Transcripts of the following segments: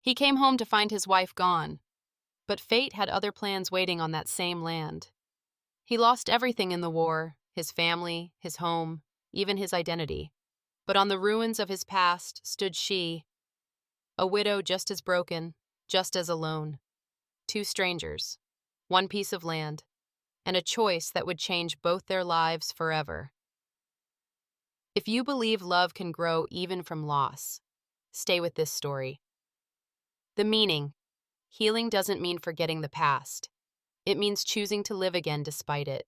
He came home to find his wife gone, but fate had other plans waiting on that same land. He lost everything in the war, his family, his home, even his identity. But on the ruins of his past stood she, a widow just as broken, just as alone. Two strangers, one piece of land, and a choice that would change both their lives forever. If you believe love can grow even from loss, stay with this story. The meaning: healing doesn't mean forgetting the past. It means choosing to live again despite it.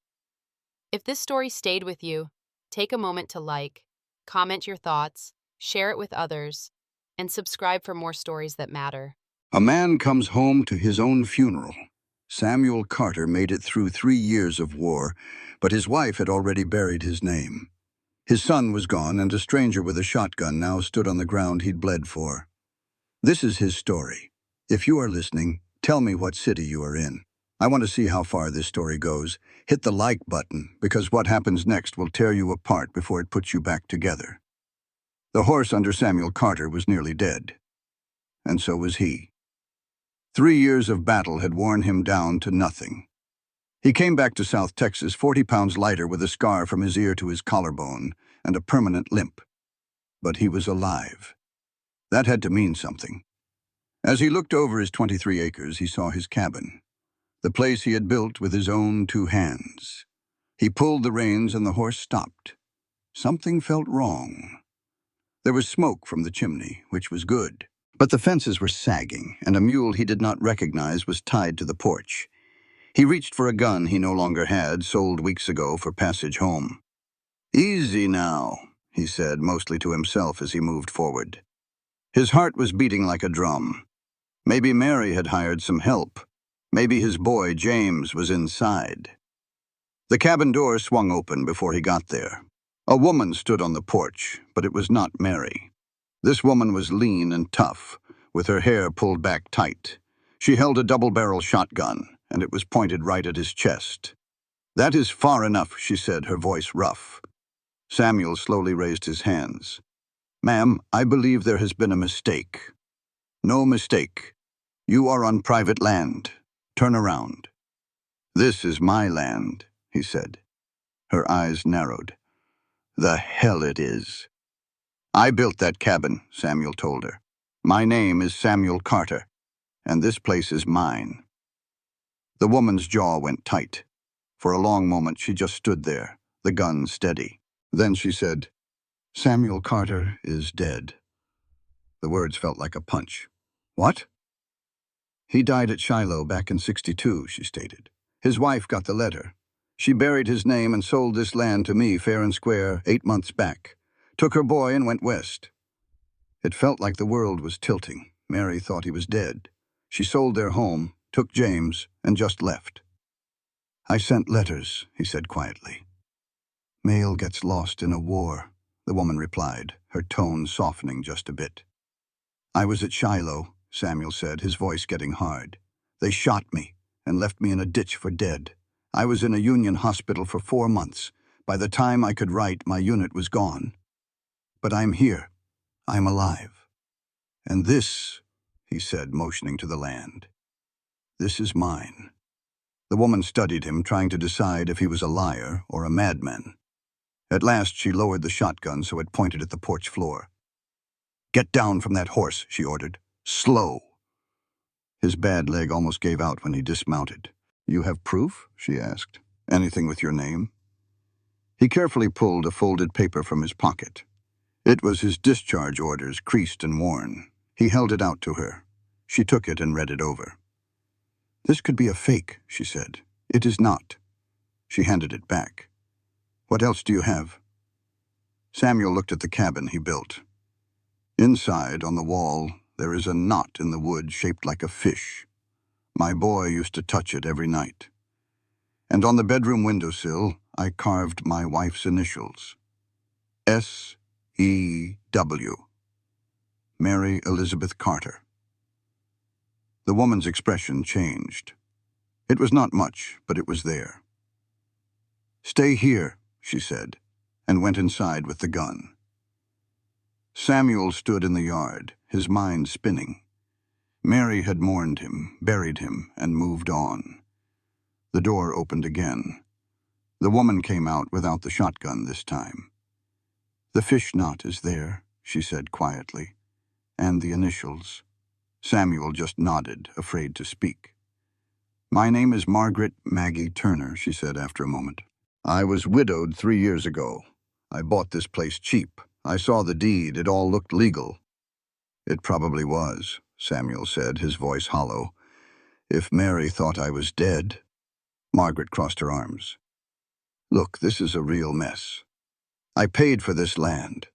If this story stayed with you, take a moment to like, comment your thoughts, share it with others, and subscribe for more stories that matter. A man comes home to his own funeral. Samuel Carter made it through 3 years of war, but his wife had already buried his name. His son was gone, and a stranger with a shotgun now stood on the ground he'd bled for. This is his story. If you are listening, tell me what city you are in. I want to see how far this story goes. Hit the like button, because what happens next will tear you apart before it puts you back together. The horse under Samuel Carter was nearly dead, and so was he. 3 years of battle had worn him down to nothing. He came back to South Texas 40 pounds lighter with a scar from his ear to his collarbone and a permanent limp. But he was alive. That had to mean something. As he looked over his 23 acres, he saw his cabin, the place he had built with his own 2 hands. He pulled the reins and the horse stopped. Something felt wrong. There was smoke from the chimney, which was good. But the fences were sagging, and a mule he did not recognize was tied to the porch. He reached for a gun he no longer had, sold weeks ago for passage home. "Easy now," he said, mostly to himself as he moved forward. His heart was beating like a drum. Maybe Mary had hired some help. Maybe his boy, James, was inside. The cabin door swung open before he got there. A woman stood on the porch, but it was not Mary. This woman was lean and tough, with her hair pulled back tight. She held a double-barrel shotgun, and it was pointed right at his chest. "That is far enough," she said, her voice rough. Samuel slowly raised his hands. "Ma'am, I believe there has been a mistake." "No mistake. You are on private land. Turn around." "This is my land," he said. Her eyes narrowed. "The hell it is." "I built that cabin," Samuel told her. "My name is Samuel Carter, and this place is mine." The woman's jaw went tight. For a long moment she just stood there, the gun steady. Then she said, "Samuel Carter is dead." The words felt like a punch. "What?" "He died at Shiloh back in '62, she stated. "His wife got the letter. She buried his name and sold this land to me fair and square 8 months back. Took her boy and went west." It felt like the world was tilting. Mary thought he was dead. She sold their home, took James, and just left. "I sent letters," he said quietly. "Mail gets lost in a war," the woman replied, her tone softening just a bit. "I was at Shiloh," Samuel said, his voice getting hard. "They shot me and left me in a ditch for dead. I was in a Union hospital for 4 months. By the time I could write, my unit was gone. But I'm here. I'm alive. And this," he said, motioning to the land, "this is mine." The woman studied him, trying to decide if he was a liar or a madman. At last she lowered the shotgun so it pointed at the porch floor. "Get down from that horse," she ordered. "Slow." His bad leg almost gave out when he dismounted. "You have proof?" she asked. "Anything with your name?" He carefully pulled a folded paper from his pocket. It was his discharge orders, creased and worn. He held it out to her. She took it and read it over. "This could be a fake," she said. "It is not." She handed it back. "What else do you have?" Samuel looked at the cabin he built. Inside, on the wall, there is a knot in the wood shaped like a fish. My boy used to touch it every night. And on the bedroom windowsill, I carved my wife's initials. S.E.W. Mary Elizabeth Carter. The woman's expression changed. It was not much, but it was there. "Stay here," she said, and went inside with the gun. Samuel stood in the yard, his mind spinning. Mary had mourned him, buried him, and moved on. The door opened again. The woman came out without the shotgun this time. "The fish knot is there," she said quietly, "and the initials." Samuel just nodded, afraid to speak. "My name is Margaret Maggie Turner," she said after a moment. "I was widowed 3 years ago. I bought this place cheap. I saw the deed. It all looked legal." "It probably was," Samuel said, his voice hollow. "If Mary thought I was dead." Margaret crossed her arms. "Look, this is a real mess. I paid for this land."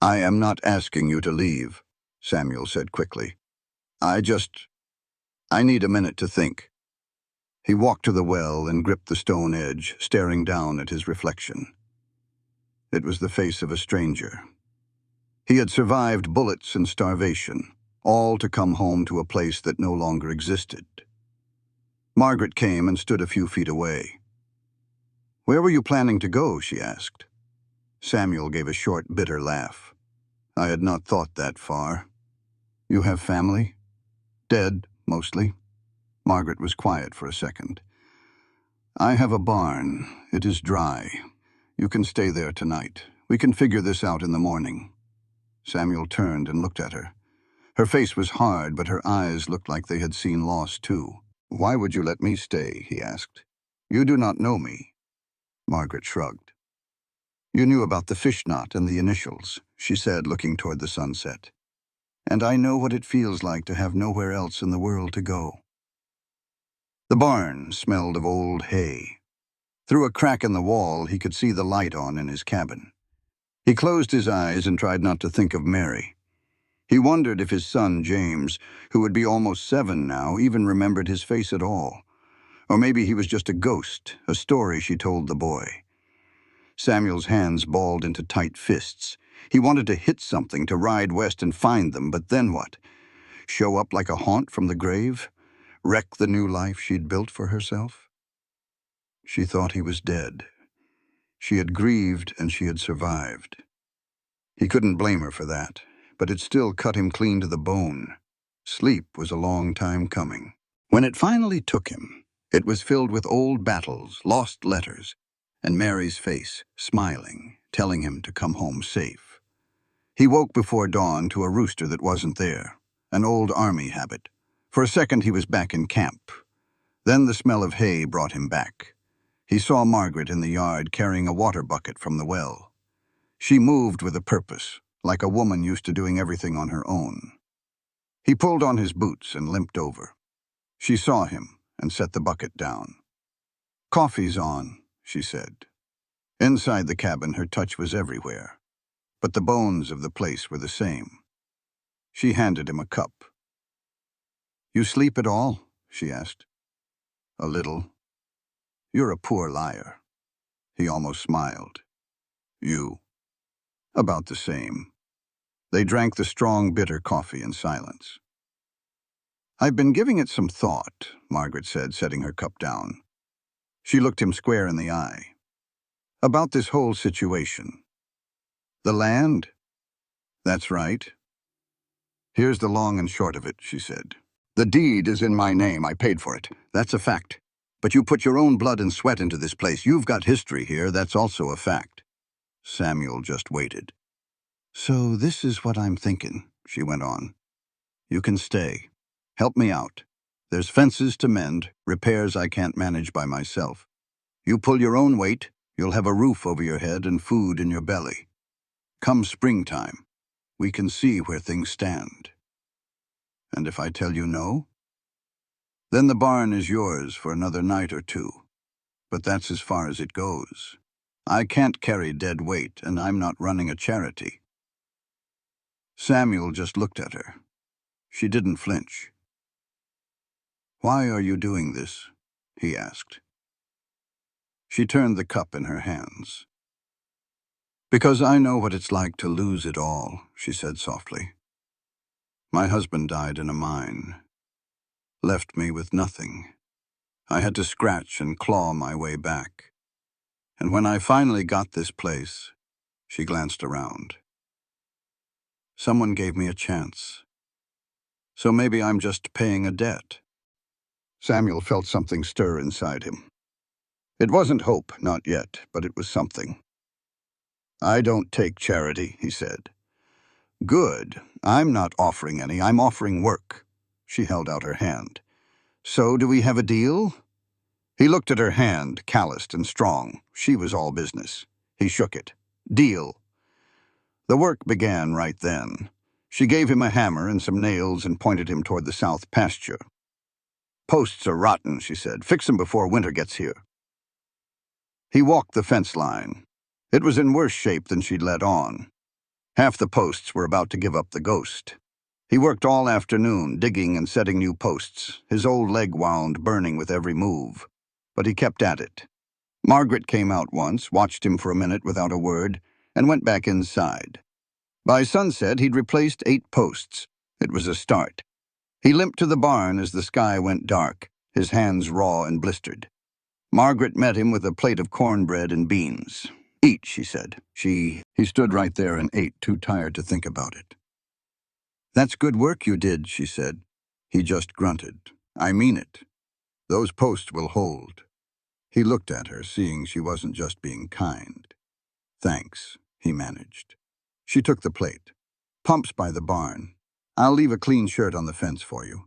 "I am not asking you to leave," Samuel said quickly. I need a minute to think." He walked to the well and gripped the stone edge, staring down at his reflection. It was the face of a stranger. He had survived bullets and starvation, all to come home to a place that no longer existed. Margaret came and stood a few feet away. "Where were you planning to go?" she asked. Samuel gave a short, bitter laugh. "I had not thought that far. You have family?" "Dead, mostly." Margaret was quiet for a second. "I have a barn. It is dry. You can stay there tonight. We can figure this out in the morning." Samuel turned and looked at her. Her face was hard, but her eyes looked like they had seen loss too. "Why would you let me stay?" he asked. "You do not know me." Margaret shrugged. "You knew about the fish knot and the initials," she said, looking toward the sunset. "And I know what it feels like to have nowhere else in the world to go." The barn smelled of old hay. Through a crack in the wall, he could see the light on in his cabin. He closed his eyes and tried not to think of Mary. He wondered if his son, James, who would be almost 7 now, even remembered his face at all. Or maybe he was just a ghost, a story she told the boy. Samuel's hands balled into tight fists. He wanted to hit something, to ride west and find them, but then what? Show up like a haunt from the grave? Wreck the new life she'd built for herself? She thought he was dead. She had grieved and she had survived. He couldn't blame her for that, but it still cut him clean to the bone. Sleep was a long time coming. When it finally took him, it was filled with old battles, lost letters, and Mary's face, smiling, telling him to come home safe. He woke before dawn to a rooster that wasn't there, an old army habit. For a second he was back in camp. Then the smell of hay brought him back. He saw Margaret in the yard carrying a water bucket from the well. She moved with a purpose, like a woman used to doing everything on her own. He pulled on his boots and limped over. She saw him and set the bucket down. "Coffee's on," she said. Inside the cabin, her touch was everywhere, but the bones of the place were the same. She handed him a cup. "You sleep at all?" she asked. "A little." "You're a poor liar." He almost smiled. "You?" "About the same." They drank the strong, bitter coffee in silence. "I've been giving it some thought," Margaret said, setting her cup down. She looked him square in the eye. "About this whole situation." "The land?" "That's right." "Here's the long and short of it," she said. "The deed is in my name. I paid for it. That's a fact. But you put your own blood and sweat into this place. You've got history here. That's also a fact." Samuel just waited. "So this is what I'm thinking," she went on. "You can stay. Help me out. There's fences to mend, repairs I can't manage by myself. You pull your own weight, you'll have a roof over your head and food in your belly. Come springtime, we can see where things stand. And if I tell you no? Then the barn is yours for another night or two. But that's as far as it goes. I can't carry dead weight, and I'm not running a charity." Samuel just looked at her. She didn't flinch. "Why are you doing this?" he asked. She turned the cup in her hands. "Because I know what it's like to lose it all," she said softly. "My husband died in a mine. Left me with nothing. I had to scratch and claw my way back. And when I finally got this place," she glanced around, "someone gave me a chance. So maybe I'm just paying a debt. Samuel felt something stir inside him. It wasn't hope, not yet, but it was something. I don't take charity, he said. Good. I'm not offering any. I'm offering work. She held out her hand. So do we have a deal? He looked at her hand, calloused and strong. She was all business. He shook it. Deal. The work began right then. She gave him a hammer and some nails and pointed him toward the south pasture. Posts are rotten, she said. Fix them before winter gets here. He walked the fence line. It was in worse shape than she'd let on. Half the posts were about to give up the ghost. He worked all afternoon, digging and setting new posts, his old leg wound, burning with every move. But he kept at it. Margaret came out once, watched him for a minute without a word, and went back inside. By sunset, he'd replaced 8 posts. It was a start. He limped to the barn as the sky went dark, his hands raw and blistered. Margaret met him with a plate of cornbread and beans. Eat, she said. He stood right there and ate, too tired to think about it. That's good work you did, she said. He just grunted. I mean it. Those posts will hold. He looked at her, seeing she wasn't just being kind. Thanks, he managed. She took the plate. Pump's by the barn. I'll leave a clean shirt on the fence for you.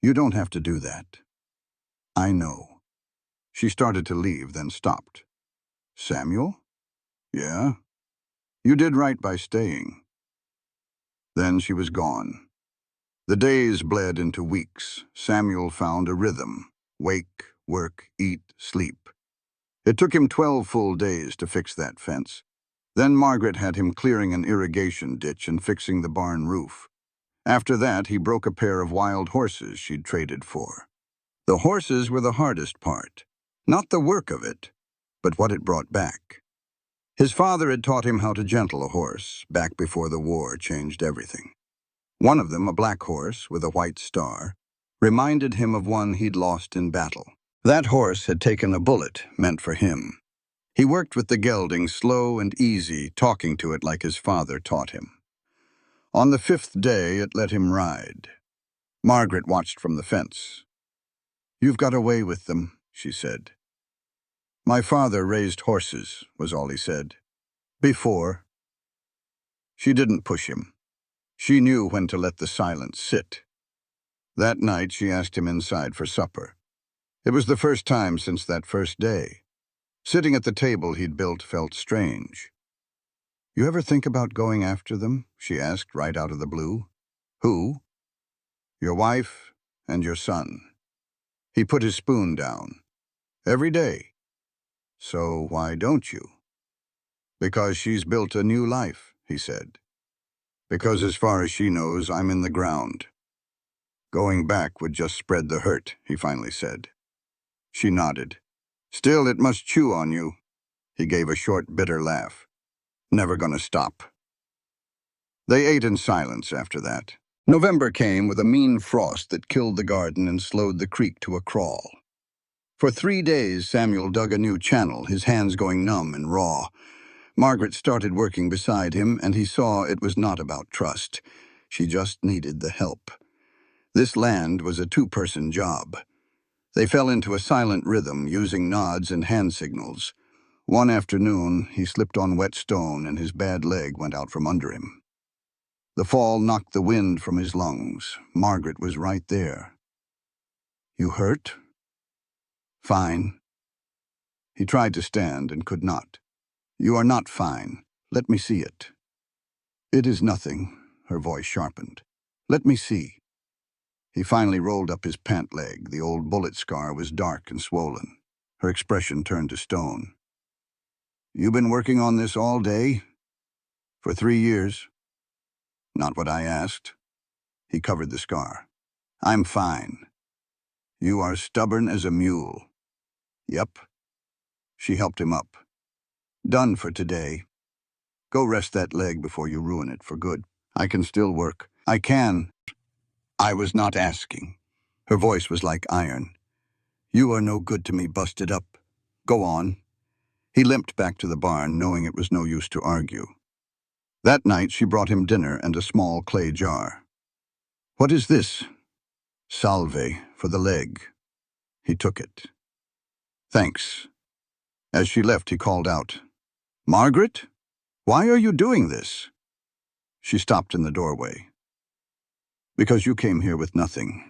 You don't have to do that. I know. She started to leave, then stopped. Samuel? Yeah? You did right by staying. Then she was gone. The days bled into weeks. Samuel found a rhythm. Wake, work, eat, sleep. It took him 12 full days to fix that fence. Then Margaret had him clearing an irrigation ditch and fixing the barn roof. After that, he broke a pair of wild horses she'd traded for. The horses were the hardest part. Not the work of it, but what it brought back. His father had taught him how to gentle a horse, back before the war changed everything. One of them, a black horse with a white star, reminded him of one he'd lost in battle. That horse had taken a bullet meant for him. He worked with the gelding slow and easy, talking to it like his father taught him. On the 5th day, it let him ride. Margaret watched from the fence. You've got away with them, she said. My father raised horses, was all he said. Before. She didn't push him. She knew when to let the silence sit. That night, she asked him inside for supper. It was the first time since that first day. Sitting at the table he'd built felt strange. You ever think about going after them? She asked right out of the blue. Who? Your wife and your son. He put his spoon down. Every day. So why don't you? Because she's built a new life, he said. Because as far as she knows, I'm in the ground. Going back would just spread the hurt, he finally said. She nodded. Still, it must chew on you. He gave a short, bitter laugh. Never gonna stop. They ate in silence after that. November came with a mean frost that killed the garden and slowed the creek to a crawl. For 3 days, Samuel dug a new channel, his hands going numb and raw. Margaret started working beside him, and he saw it was not about trust. She just needed the help. This land was a 2-person job. They fell into a silent rhythm, using nods and hand signals. One afternoon, he slipped on wet stone and his bad leg went out from under him. The fall knocked the wind from his lungs. Margaret was right there. You hurt? Fine. He tried to stand and could not. You are not fine. Let me see it. It is nothing, her voice sharpened. Let me see. He finally rolled up his pant leg. The old bullet scar was dark and swollen. Her expression turned to stone. You been working on this all day? For 3 years? Not what I asked. He covered the scar. I'm fine. You are stubborn as a mule. Yep. She helped him up. Done for today. Go rest that leg before you ruin it for good. I can still work. I can. I was not asking. Her voice was like iron. You are no good to me, busted up. Go on. He limped back to the barn, knowing it was no use to argue. That night, she brought him dinner and a small clay jar. "What is this?" "Salve, for the leg." He took it. "Thanks." As she left, he called out, "Margaret, why are you doing this?" She stopped in the doorway. "Because you came here with nothing,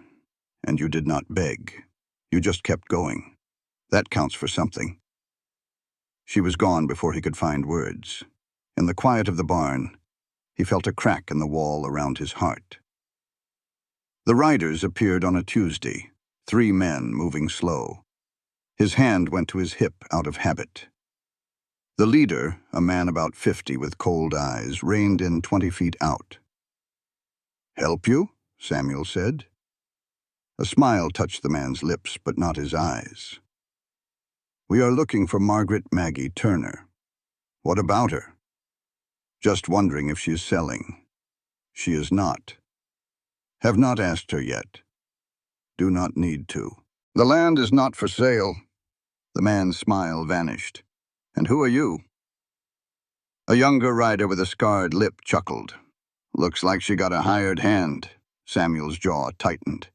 and you did not beg. You just kept going. That counts for something." She was gone before he could find words. In the quiet of the barn, he felt a crack in the wall around his heart. The riders appeared on a Tuesday, 3 men moving slow. His hand went to his hip out of habit. The leader, a man about 50 with cold eyes, reined in 20 feet out. "Help you?" Samuel said. A smile touched the man's lips, but not his eyes. "We are looking for Margaret Maggie Turner." "What about her?" "Just wondering if she is selling." "She is not." "Have not asked her yet." "Do not need to." "The land is not for sale." The man's smile vanished. "And who are you?" A younger rider with a scarred lip chuckled. "Looks like she got a hired hand." Samuel's jaw tightened.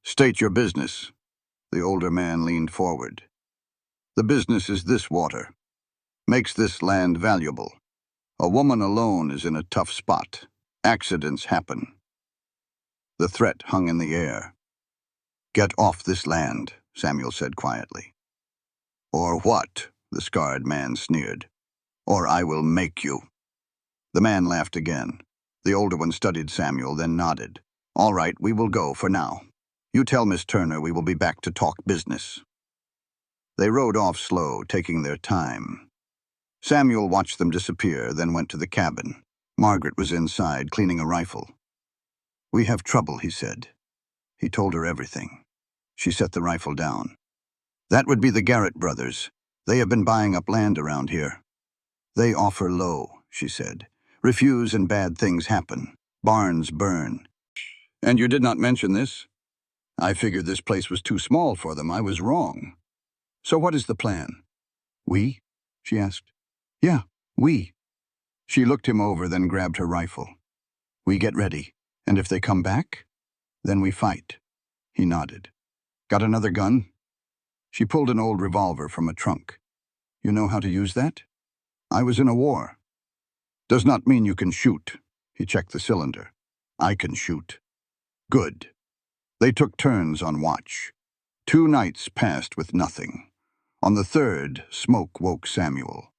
"State your business." The older man leaned forward. "The business is this water. Makes this land valuable. A woman alone is in a tough spot. Accidents happen." The threat hung in the air. "Get off this land," Samuel said quietly. "Or what?" the scarred man sneered. "Or I will make you." The man laughed again. The older one studied Samuel, then nodded. "All right, we will go for now. You tell Miss Turner we will be back to talk business." They rode off slow, taking their time. Samuel watched them disappear, then went to the cabin. Margaret was inside, cleaning a rifle. "We have trouble," he said. He told her everything. She set the rifle down. "That would be the Garrett brothers. They have been buying up land around here." "They offer low," she said. "Refuse and bad things happen. Barns burn." "And you did not mention this?" "I figured this place was too small for them. I was wrong." "So what is the plan?" "We?" she asked. "Yeah, we." She looked him over, then grabbed her rifle. "We get ready, and if they come back, then we fight." He nodded. "Got another gun?" She pulled an old revolver from a trunk. "You know how to use that?" "I was in a war." "Does not mean you can shoot." He checked the cylinder. "I can shoot." "Good." They took turns on watch. 2 nights passed with nothing. On the 3rd, smoke woke Samuel.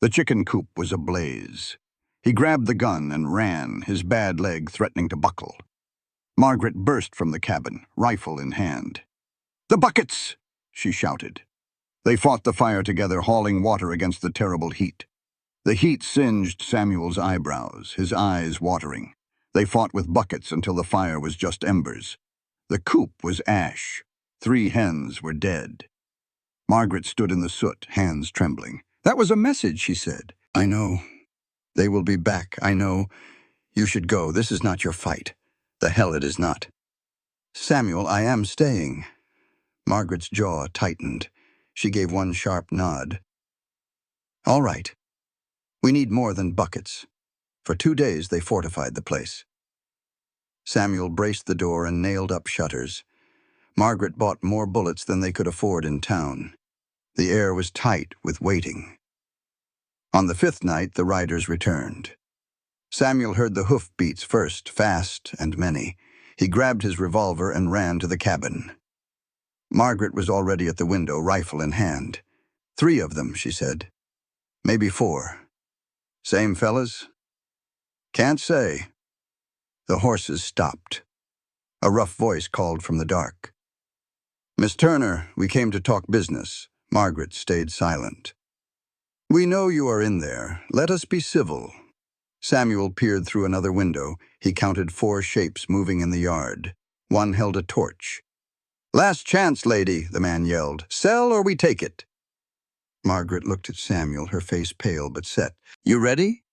The chicken coop was ablaze. He grabbed the gun and ran, his bad leg threatening to buckle. Margaret burst from the cabin, rifle in hand. "The buckets!" she shouted. They fought the fire together, hauling water against the terrible heat. The heat singed Samuel's eyebrows, his eyes watering. They fought with buckets until the fire was just embers. The coop was ash. 3 hens were dead. Margaret stood in the soot, hands trembling. "That was a message," she said. "I know. They will be back, I know. You should go. This is not your fight. The hell it is not." "Samuel, I am staying." Margaret's jaw tightened. She gave one sharp nod. "All right. We need more than buckets." For 2 days they fortified the place. Samuel braced the door and nailed up shutters. Margaret bought more bullets than they could afford in town. The air was tight with waiting. On the 5th night, the riders returned. Samuel heard the hoofbeats first, fast and many. He grabbed his revolver and ran to the cabin. Margaret was already at the window, rifle in hand. "3 of them," she said. "Maybe 4. Same fellas?" "Can't say." The horses stopped. A rough voice called from the dark. "Miss Turner, we came to talk business." Margaret stayed silent. "We know you are in there. Let us be civil." Samuel peered through another window. He counted 4 shapes moving in the yard. One held a torch. "Last chance, lady," the man yelled. "Sell or we take it." Margaret looked at Samuel, her face pale but set. "You ready?"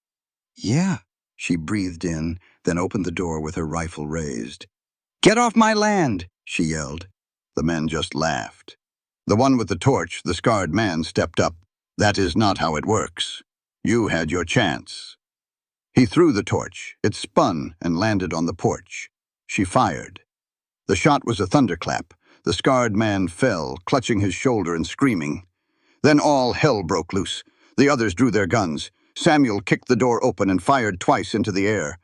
"Yeah." She breathed in, then opened the door with her rifle raised. "Get off my land!" she yelled. The men just laughed. The one with the torch, the scarred man, stepped up. "That is not how it works. You had your chance." He threw the torch. It spun and landed on the porch. She fired. The shot was a thunderclap. The scarred man fell, clutching his shoulder and screaming. Then all hell broke loose. The others drew their guns. Samuel kicked the door open and fired twice into the air.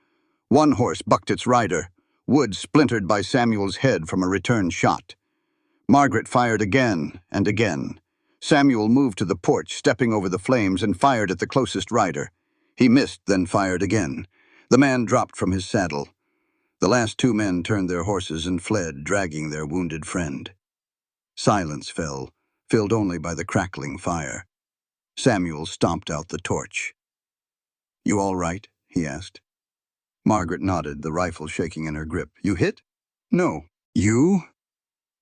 One horse bucked its rider. Wood splintered by Samuel's head from a return shot. Margaret fired again and again. Samuel moved to the porch, stepping over the flames, and fired at the closest rider. He missed, then fired again. The man dropped from his saddle. The last two men turned their horses and fled, dragging their wounded friend. Silence fell, filled only by the crackling fire. Samuel stomped out the torch. "You all right?" he asked. Margaret nodded, the rifle shaking in her grip. "You hit?" "No." "You?"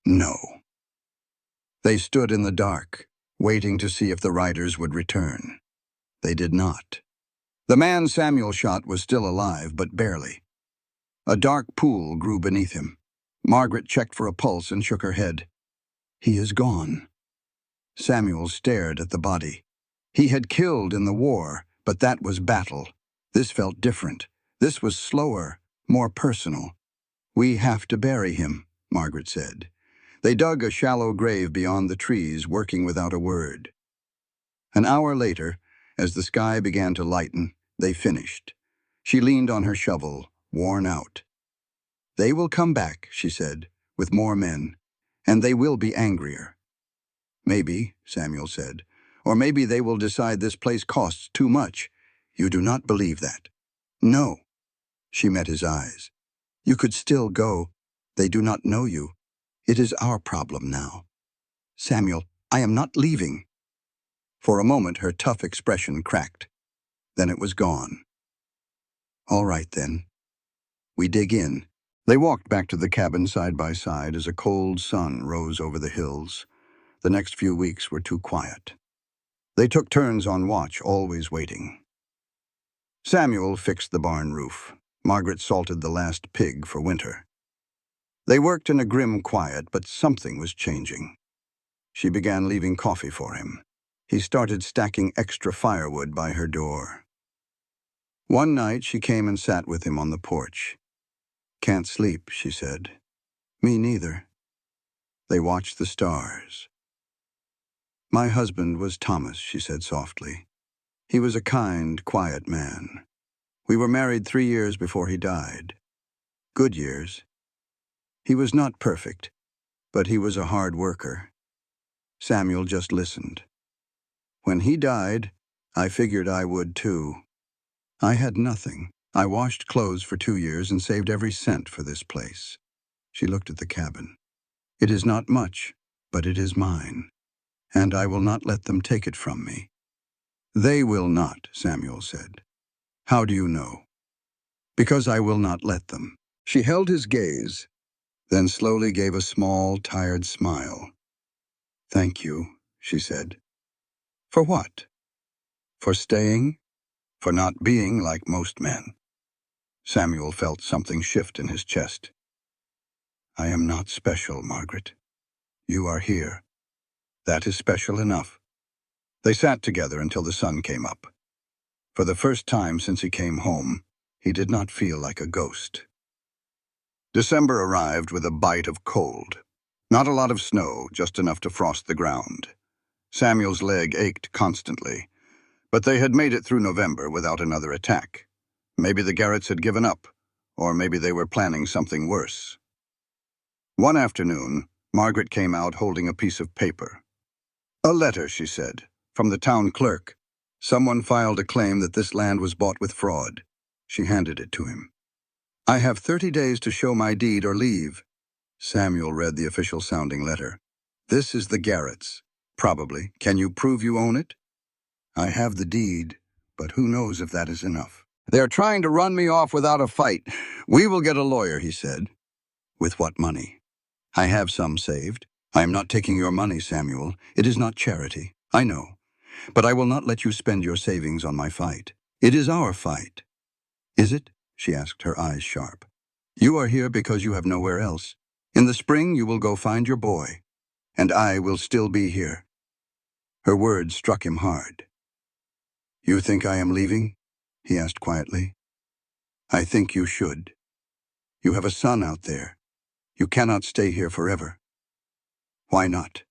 "No." They stood in the dark, waiting to see if the riders would return. They did not. The man Samuel shot was still alive, but barely. A dark pool grew beneath him. Margaret checked for a pulse and shook her head. "He is gone." Samuel stared at the body. He had killed in the war, but that was battle. This felt different. This was slower, more personal. "We have to bury him," Margaret said. They dug a shallow grave beyond the trees, working without a word. An hour later, as the sky began to lighten, they finished. She leaned on her shovel, worn out. "They will come back," she said, "with more men, and they will be angrier." "Maybe," Samuel said, "or maybe they will decide this place costs too much." "You do not believe that?" "No." She met his eyes. "You could still go. They do not know you. It is our problem now." "Samuel, I am not leaving." For a moment, her tough expression cracked. Then it was gone. "All right, then. We dig in." They walked back to the cabin side by side as a cold sun rose over the hills. The next few weeks were too quiet. They took turns on watch, always waiting. Samuel fixed the barn roof. Margaret salted the last pig for winter. They worked in a grim quiet, but something was changing. She began leaving coffee for him. He started stacking extra firewood by her door. One night she came and sat with him on the porch. "Can't sleep," she said. "Me neither." They watched the stars. "My husband was Thomas," she said softly. "He was a kind, quiet man. We were married 3 years before he died. Good years. He was not perfect, but he was a hard worker." Samuel just listened. "When he died, I figured I would too. I had nothing. I washed clothes for 2 years and saved every cent for this place." She looked at the cabin. "It is not much, but it is mine, and I will not let them take it from me." "They will not," Samuel said. "How do you know?" "Because I will not let them." She held his gaze, then slowly gave a small, tired smile. "Thank you," she said. "For what?" "For staying, for not being like most men." Samuel felt something shift in his chest. "I am not special, Margaret. You are here. That is special enough." They sat together until the sun came up. For the first time since he came home, he did not feel like a ghost. December arrived with a bite of cold. Not a lot of snow, just enough to frost the ground. Samuel's leg ached constantly, but they had made it through November without another attack. Maybe the Garretts had given up, or maybe they were planning something worse. One afternoon, Margaret came out holding a piece of paper. "A letter," she said, "from the town clerk. Someone filed a claim that this land was bought with fraud." She handed it to him. "I have 30 days to show my deed or leave." Samuel read the official-sounding letter. "This is the Garretts. Probably. Can you prove you own it?" "I have the deed, but who knows if that is enough." "They are trying to run me off without a fight. We will get a lawyer," he said. "With what money?" "I have some saved." "I am not taking your money, Samuel. It is not charity. I know. But I will not let you spend your savings on my fight. It is our fight." "Is it?" she asked, her eyes sharp. "You are here because you have nowhere else. In the spring you will go find your boy, and I will still be here." Her words struck him hard. "You think I am leaving?" he asked quietly. "I think you should. You have a son out there. You cannot stay here forever. Why not?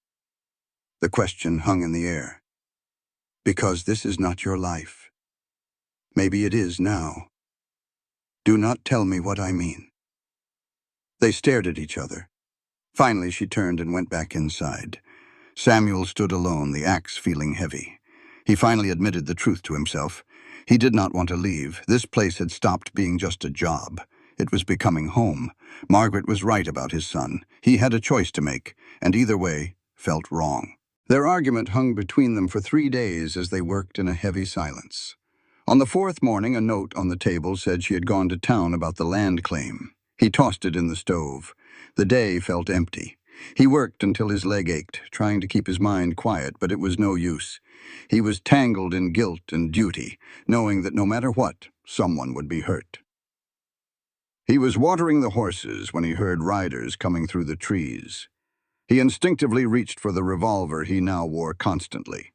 The question hung in the air. Because this is not your life. Maybe it is now. Do not tell me what I mean. They stared at each other. Finally, she turned and went back inside. Samuel stood alone, the axe feeling heavy. He finally admitted the truth to himself. He did not want to leave. This place had stopped being just a job. It was becoming home. Margaret was right about his son. He had a choice to make, and either way felt wrong. Their argument hung between them for 3 days as they worked in a heavy silence. On the 4th morning, a note on the table said she had gone to town about the land claim. He tossed it in the stove. The day felt empty. He worked until his leg ached, trying to keep his mind quiet, but it was no use. He was tangled in guilt and duty, knowing that no matter what, someone would be hurt. He was watering the horses when he heard riders coming through the trees. He instinctively reached for the revolver he now wore constantly.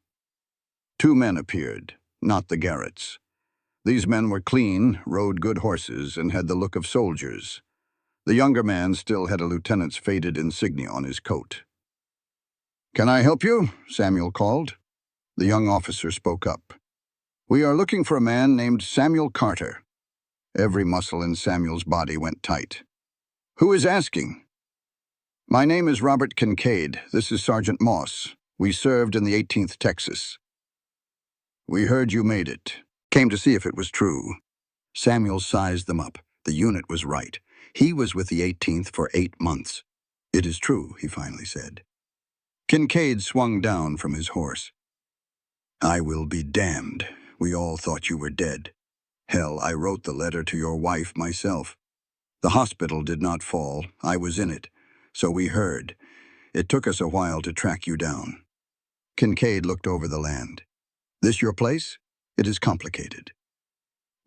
2 men appeared, not the Garretts. These men were clean, rode good horses, and had the look of soldiers. The younger man still had a lieutenant's faded insignia on his coat. "Can I help you?" Samuel called. The young officer spoke up. "We are looking for a man named Samuel Carter." Every muscle in Samuel's body went tight. "Who is asking?" "My name is Robert Kincaid. This is Sergeant Moss. We served in the 18th Texas." "We heard you made it. Came to see if it was true." Samuel sized them up. The unit was right. He was with the 18th for 8 months. "It is true," he finally said. Kincaid swung down from his horse. "I will be damned. We all thought you were dead. Hell, I wrote the letter to your wife myself. The hospital did not fall. I was in it. So we heard. It took us a while to track you down." Kincaid looked over the land. "This your place? It is complicated."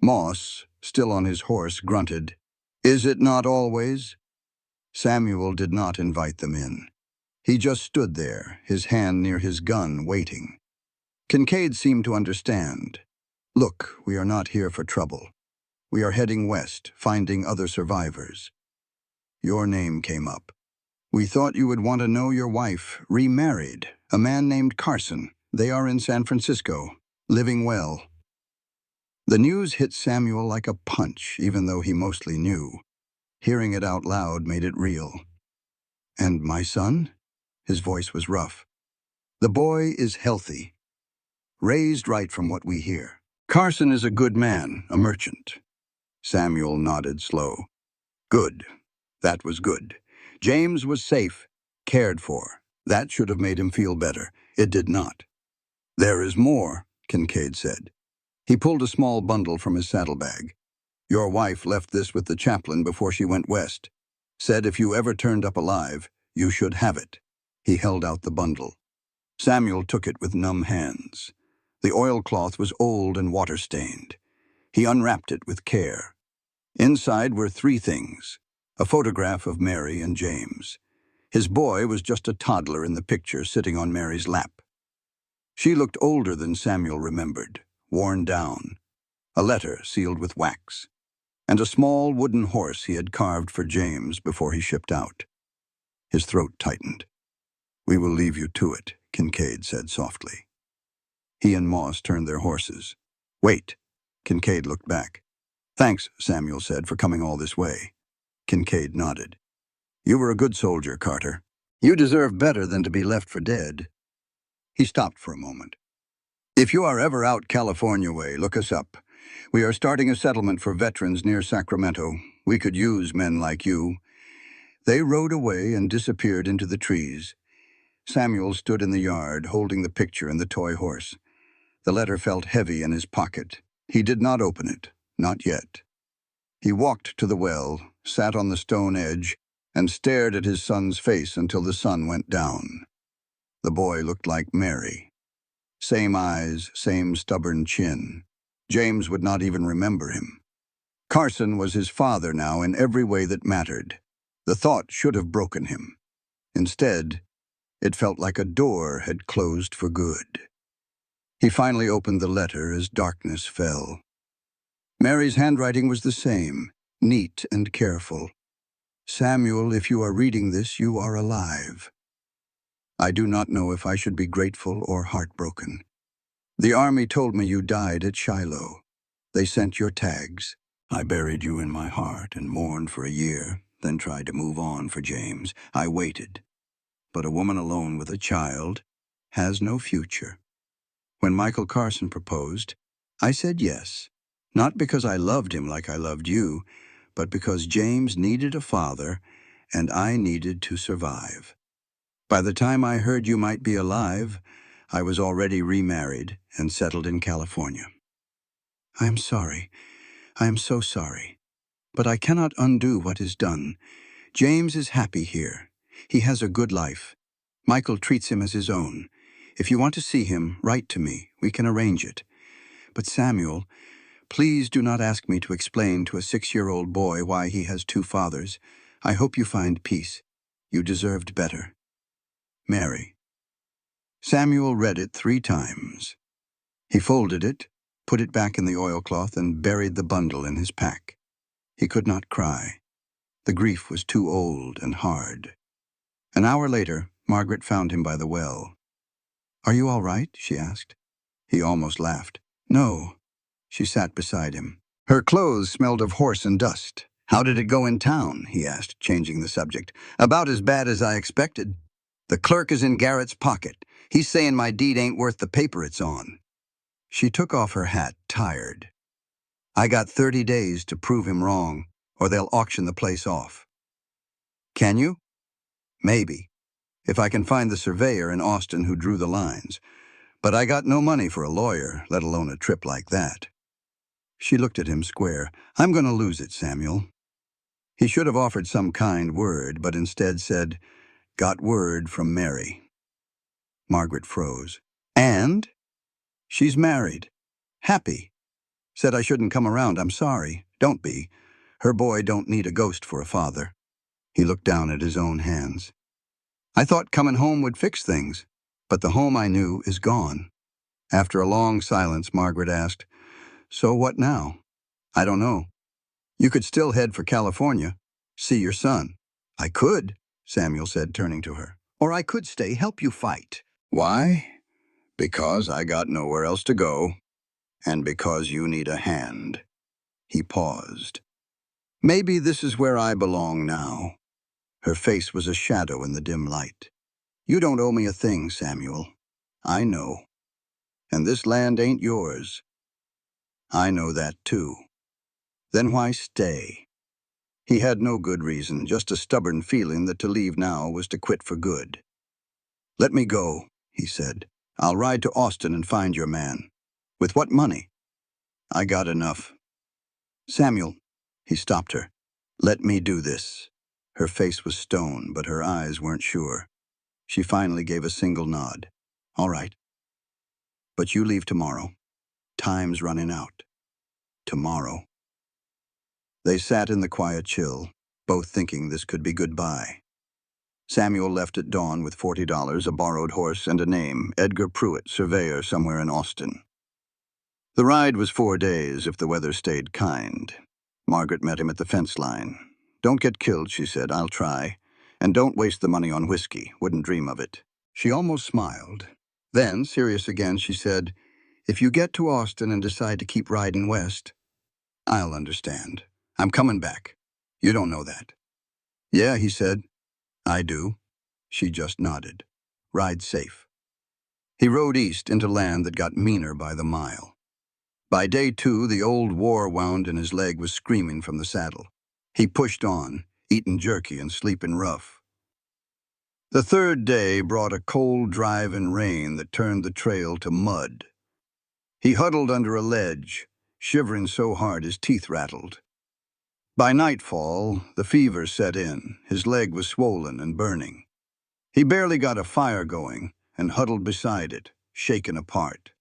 Moss, still on his horse, grunted, "Is it not always?" Samuel did not invite them in. He just stood there, his hand near his gun, waiting. Kincaid seemed to understand. "Look, we are not here for trouble. We are heading west, finding other survivors." Your name came up. "We thought you would want to know your wife, remarried, a man named Carson. They are in San Francisco, living well." The news hit Samuel like a punch, even though he mostly knew. Hearing it out loud made it real. "And my son?" His voice was rough. "The boy is healthy. Raised right from what we hear. Carson is a good man, a merchant." Samuel nodded slow. "Good. That was good. James was safe, cared for. That should have made him feel better. It did not." "There is more," Kincaid said. He pulled a small bundle from his saddlebag. "Your wife left this with the chaplain before she went west. Said if you ever turned up alive, you should have it." He held out the bundle. Samuel took it with numb hands. The oilcloth was old and water-stained. He unwrapped it with care. Inside were 3 things: a photograph of Mary and James. His boy was just a toddler in the picture, sitting on Mary's lap. She looked older than Samuel remembered, worn down. A letter sealed with wax, and a small wooden horse he had carved for James before he shipped out. His throat tightened. "We will leave you to it," Kincaid said softly. He and Moss turned their horses. "Wait." Kincaid looked back. "Thanks," Samuel said, "for coming all this way." Kincaid nodded. "You were a good soldier, Carter. You deserve better than to be left for dead." He stopped for a moment. "If you are ever out California way, look us up. We are starting a settlement for veterans near Sacramento. We could use men like you." They rode away and disappeared into the trees. Samuel stood in the yard, holding the picture and the toy horse. The letter felt heavy in his pocket. He did not open it, not yet. He walked to the well, sat on the stone edge, and stared at his son's face until the sun went down. The boy looked like Mary. Same eyes, same stubborn chin. James would not even remember him. Carson was his father now in every way that mattered. The thought should have broken him. Instead, it felt like a door had closed for good. He finally opened the letter as darkness fell. Mary's handwriting was the same, neat and careful. Samuel, if you are reading this, you are alive. I do not know if I should be grateful or heartbroken. The army told me you died at Shiloh. They sent your tags. I buried you in my heart and mourned for a year, then tried to move on for James. I waited. But a woman alone with a child has no future. When Michael Carson proposed, I said yes, not because I loved him like I loved you, but because James needed a father and I needed to survive. By the time I heard you might be alive, I was already remarried and settled in California. I am sorry. I am so sorry. But I cannot undo what is done. James is happy here. He has a good life. Michael treats him as his own. If you want to see him, write to me. We can arrange it. But Samuel, please do not ask me to explain to a 6-year-old boy why he has 2 fathers. I hope you find peace. You deserved better. Mary. Samuel read it 3 times. He folded it, put it back in the oilcloth, and buried the bundle in his pack. He could not cry. The grief was too old and hard. An hour later, Margaret found him by the well. "Are you all right?" she asked. He almost laughed. "No." She sat beside him. Her clothes smelled of horse and dust. "How did it go in town?" he asked, changing the subject. "About as bad as I expected. The clerk is in Garrett's pocket. He's saying my deed ain't worth the paper it's on." She took off her hat, tired. "I got 30 days to prove him wrong, or they'll auction the place off." "Can you?" "Maybe, if I can find the surveyor in Austin who drew the lines. But I got no money for a lawyer, let alone a trip like that." She looked at him square. "I'm going to lose it, Samuel." He should have offered some kind word, but instead said, "Got word from Mary." Margaret froze. "And?" "She's married. Happy. Said I shouldn't come around. I'm sorry. Don't be. Her boy don't need a ghost for a father." He looked down at his own hands. "I thought coming home would fix things, but the home I knew is gone." After a long silence, Margaret asked, "So what now?" "I don't know. You could still head for California, see your son." "I could," Samuel said, turning to her. "Or I could stay, help you fight." "Why? Because I got nowhere else to go, and because you need a hand." He paused. "Maybe this is where I belong now." Her face was a shadow in the dim light. "You don't owe me a thing, Samuel. I know. And this land ain't yours. I know that too. Then why stay?" He had no good reason, just a stubborn feeling that to leave now was to quit for good. "Let me go," he said. "I'll ride to Austin and find your man." "With what money?" "I got enough." "Samuel," he stopped her. "Let me do this." Her face was stone, but her eyes weren't sure. She finally gave a single nod. "All right. But you leave tomorrow. Time's running out. Tomorrow." They sat in the quiet chill, both thinking this could be goodbye. Samuel left at dawn with $40, a borrowed horse, and a name, Edgar Pruitt, surveyor somewhere in Austin. The ride was 4 days if the weather stayed kind. Margaret met him at the fence line. "Don't get killed," she said. "I'll try. And don't waste the money on whiskey. Wouldn't dream of it." She almost smiled. Then, serious again, she said, "If you get to Austin and decide to keep riding west, I'll understand. I'm coming back. You don't know that." "Yeah," he said. "I do." She just nodded. "Ride safe." He rode east into land that got meaner by the mile. By day 2, the old war wound in his leg was screaming from the saddle. He pushed on, eating jerky and sleeping rough. The 3rd day brought a cold drive and rain that turned the trail to mud. He huddled under a ledge, shivering so hard his teeth rattled. By nightfall, the fever set in. His leg was swollen and burning. He barely got a fire going and huddled beside it, shaken apart.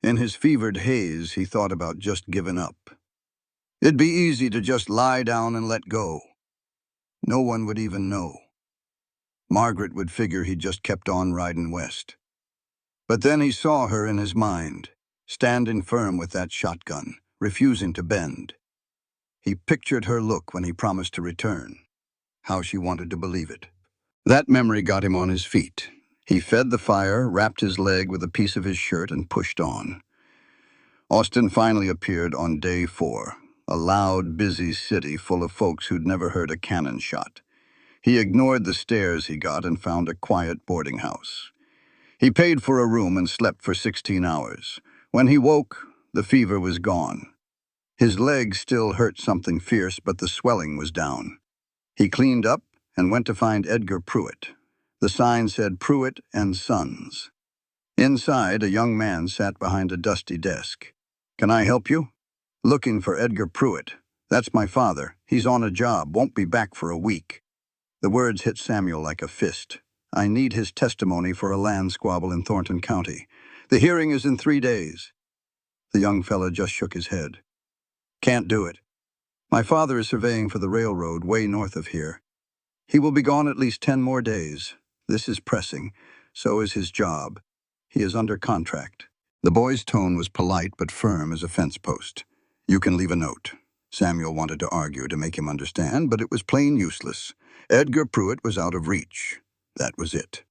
In his fevered haze, he thought about just giving up. It'd be easy to just lie down and let go. No one would even know. Margaret would figure he'd just kept on riding west. But then he saw her in his mind, standing firm with that shotgun, refusing to bend. He pictured her look when he promised to return. How she wanted to believe it. That memory got him on his feet. He fed the fire, wrapped his leg with a piece of his shirt, and pushed on. Austin finally appeared on day 4, a loud, busy city full of folks who'd never heard a cannon shot. He ignored the stares he got and found a quiet boarding house. He paid for a room and slept for 16 hours. When he woke, the fever was gone. His leg still hurt something fierce, but the swelling was down. He cleaned up and went to find Edgar Pruitt. The sign said Pruitt and Sons. Inside, a young man sat behind a dusty desk. "Can I help you?" "Looking for Edgar Pruitt. That's my father. He's on a job, won't be back for a week." The words hit Samuel like a fist. "I need his testimony for a land squabble in Thornton County. The hearing is in 3 days." The young fella just shook his head. "Can't do it. My father is surveying for the railroad way north of here. He will be gone at least 10 more days. This is pressing. So is his job. He is under contract." The boy's tone was polite but firm as a fence post. "You can leave a note." Samuel wanted to argue to make him understand, but it was plain useless. Edgar Pruitt was out of reach. That was it.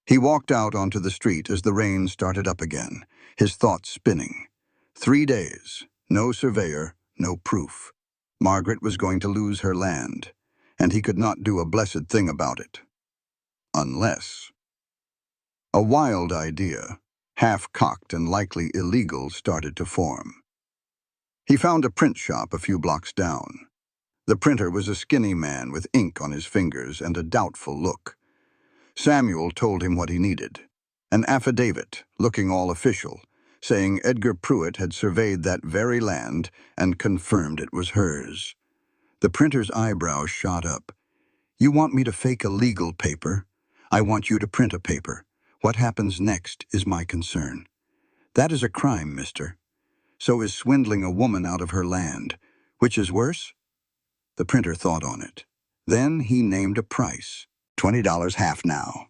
He walked out onto the street as the rain started up again, his thoughts spinning. 3 days, no surveyor, no proof. Margaret was going to lose her land, and he could not do a blessed thing about it. Unless... A wild idea, half-cocked and likely illegal, started to form. He found a print shop a few blocks down. The printer was a skinny man with ink on his fingers and a doubtful look. Samuel told him what he needed. An affidavit, looking all official, saying Edgar Pruitt had surveyed that very land and confirmed it was hers. The printer's eyebrows shot up. "You want me to fake a legal paper? I want you to print a paper. What happens next is my concern." "That is a crime, mister. So is swindling a woman out of her land. Which is worse?" The printer thought on it. Then he named a price. $20 half now.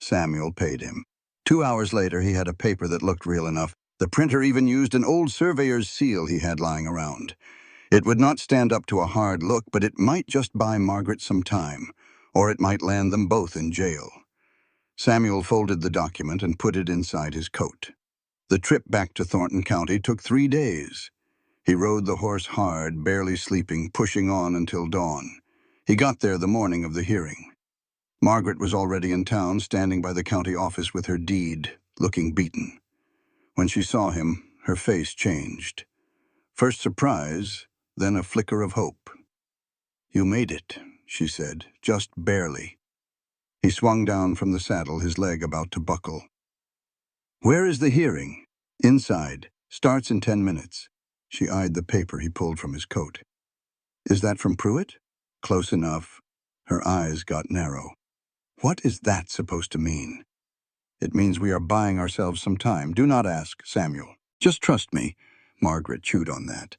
Samuel paid him. 2 hours later, he had a paper that looked real enough. The printer even used an old surveyor's seal he had lying around. It would not stand up to a hard look, but it might just buy Margaret some time, or it might land them both in jail. Samuel folded the document and put it inside his coat. The trip back to Thornton County took 3 days. He rode the horse hard, barely sleeping, pushing on until dawn. He got there the morning of the hearing. Margaret was already in town, standing by the county office with her deed, looking beaten. When she saw him, her face changed. First surprise, then a flicker of hope. "You made it," she said, "just barely." He swung down from the saddle, his leg about to buckle. "Where is the hearing?" "Inside. Starts in 10 minutes. She eyed the paper he pulled from his coat. "Is that from Pruitt?" "Close enough." Her eyes got narrow. "What is that supposed to mean?" "It means we are buying ourselves some time. Do not ask, Samuel. Just trust me." Margaret chewed on that.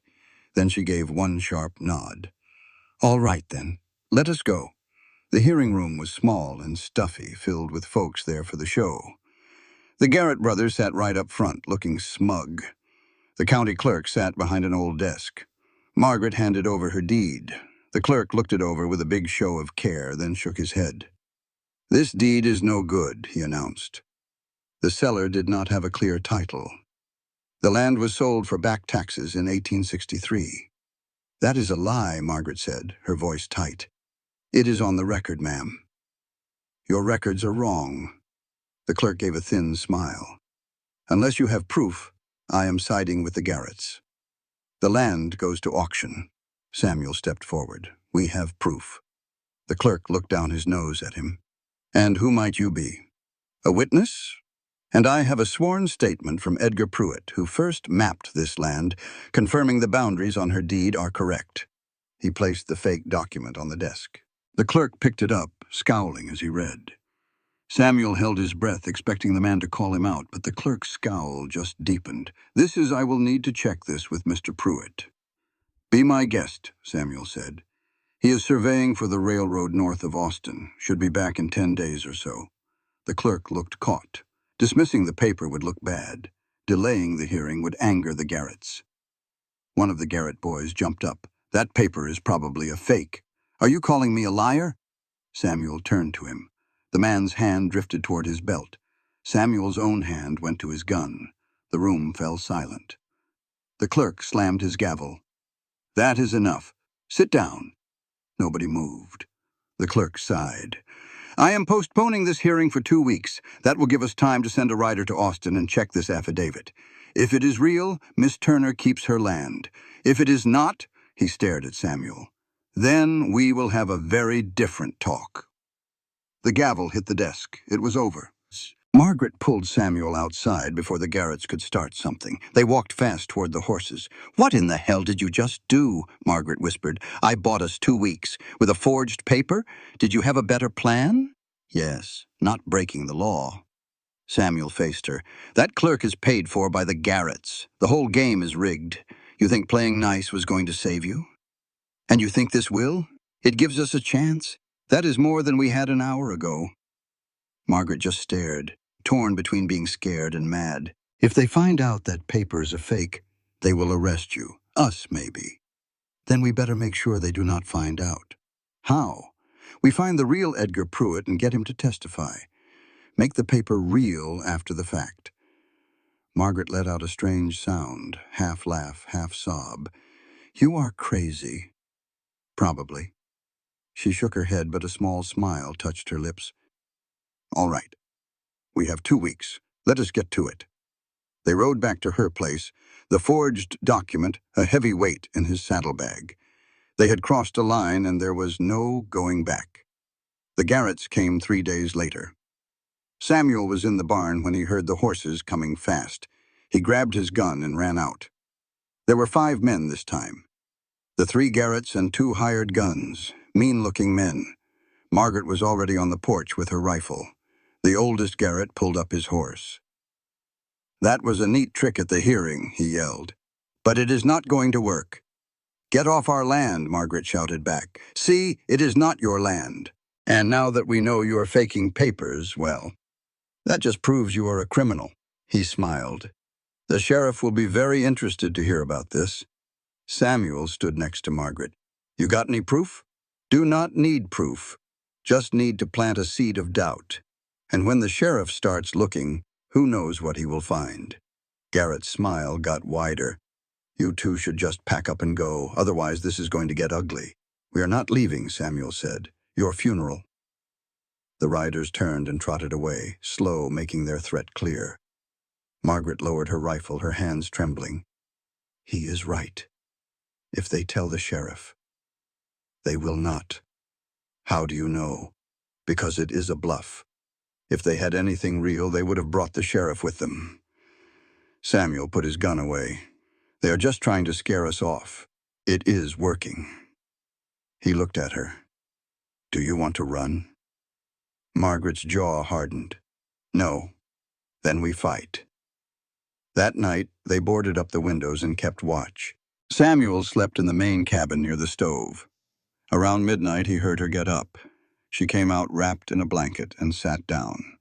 Then she gave one sharp nod. "All right, then. Let us go." The hearing room was small and stuffy, filled with folks there for the show. The Garrett brothers sat right up front, looking smug. The county clerk sat behind an old desk. Margaret handed over her deed. The clerk looked it over with a big show of care, then shook his head. "This deed is no good," he announced. The seller did not have a clear title. The land was sold for back taxes in 1863. "That is a lie," Margaret said, her voice tight. "It is on the record, ma'am." "Your records are wrong." The clerk gave a thin smile. "Unless you have proof, I am siding with the Garretts. The land goes to auction." Samuel stepped forward. "We have proof." The clerk looked down his nose at him. "And who might you be?" "A witness? And I have a sworn statement from Edgar Pruitt, who first mapped this land, confirming the boundaries on her deed are correct." He placed the fake document on the desk. The clerk picked it up, scowling as he read. Samuel held his breath, expecting the man to call him out, but the clerk's scowl just deepened. I will need to check this with Mr. Pruitt." "Be my guest," Samuel said. "He is surveying for the railroad north of Austin. Should be back in 10 days or so." The clerk looked caught. Dismissing the paper would look bad. Delaying the hearing would anger the Garretts. One of the Garrett boys jumped up. "That paper is probably a fake." Are you calling me a liar? Samuel turned to him. The man's hand drifted toward his belt. Samuel's own hand went to his gun. The room fell silent. The clerk slammed his gavel. That is enough. Sit down. Nobody moved. The clerk sighed. I am postponing this hearing for 2 weeks. That will give us time to send a rider to Austin and check this affidavit. If it is real, Miss Turner keeps her land. If it is not, he stared at Samuel, then we will have a very different talk. The gavel hit the desk. It was over. Margaret pulled Samuel outside before the Garretts could start something. They walked fast toward the horses. What in the hell did you just do? Margaret whispered. I bought us 2 weeks. With a forged paper? Did you have a better plan? Yes, not breaking the law. Samuel faced her. That clerk is paid for by the Garretts. The whole game is rigged. You think playing nice was going to save you? And you think this will? It gives us a chance? That is more than we had an hour ago. Margaret just stared, torn between being scared and mad. If they find out that paper is a fake, they will arrest you. Us, maybe. Then we better make sure they do not find out. How? We find the real Edgar Pruitt and get him to testify. Make the paper real after the fact. Margaret let out a strange sound, half laugh, half sob. You are crazy. Probably. She shook her head, but a small smile touched her lips. All right. We have 2 weeks. Let us get to it. They rode back to her place, the forged document a heavy weight in his saddlebag. They had crossed a line and there was no going back. The Garretts came 3 days later. Samuel was in the barn when he heard the horses coming fast. He grabbed his gun and ran out. There were 5 men this time. The 3 Garretts and 2 hired guns, mean-looking men. Margaret was already on the porch with her rifle. The oldest Garrett pulled up his horse. That was a neat trick at the hearing, he yelled. But it is not going to work. Get off our land, Margaret shouted back. See, it is not your land. And now that we know you are faking papers, well, that just proves you are a criminal. He smiled. The sheriff will be very interested to hear about this. Samuel stood next to Margaret. You got any proof? Do not need proof. Just need to plant a seed of doubt. And when the sheriff starts looking, who knows what he will find? Garrett's smile got wider. You two should just pack up and go, otherwise this is going to get ugly. We are not leaving, Samuel said. Your funeral. The riders turned and trotted away, slow, making their threat clear. Margaret lowered her rifle, her hands trembling. He is right. If they tell the sheriff, they will not. How do you know? Because it is a bluff. If they had anything real, they would have brought the sheriff with them. Samuel put his gun away. They are just trying to scare us off. It is working. He looked at her. Do you want to run? Margaret's jaw hardened. No. Then we fight. That night, they boarded up the windows and kept watch. Samuel slept in the main cabin near the stove. Around midnight, he heard her get up. She came out wrapped in a blanket and sat down.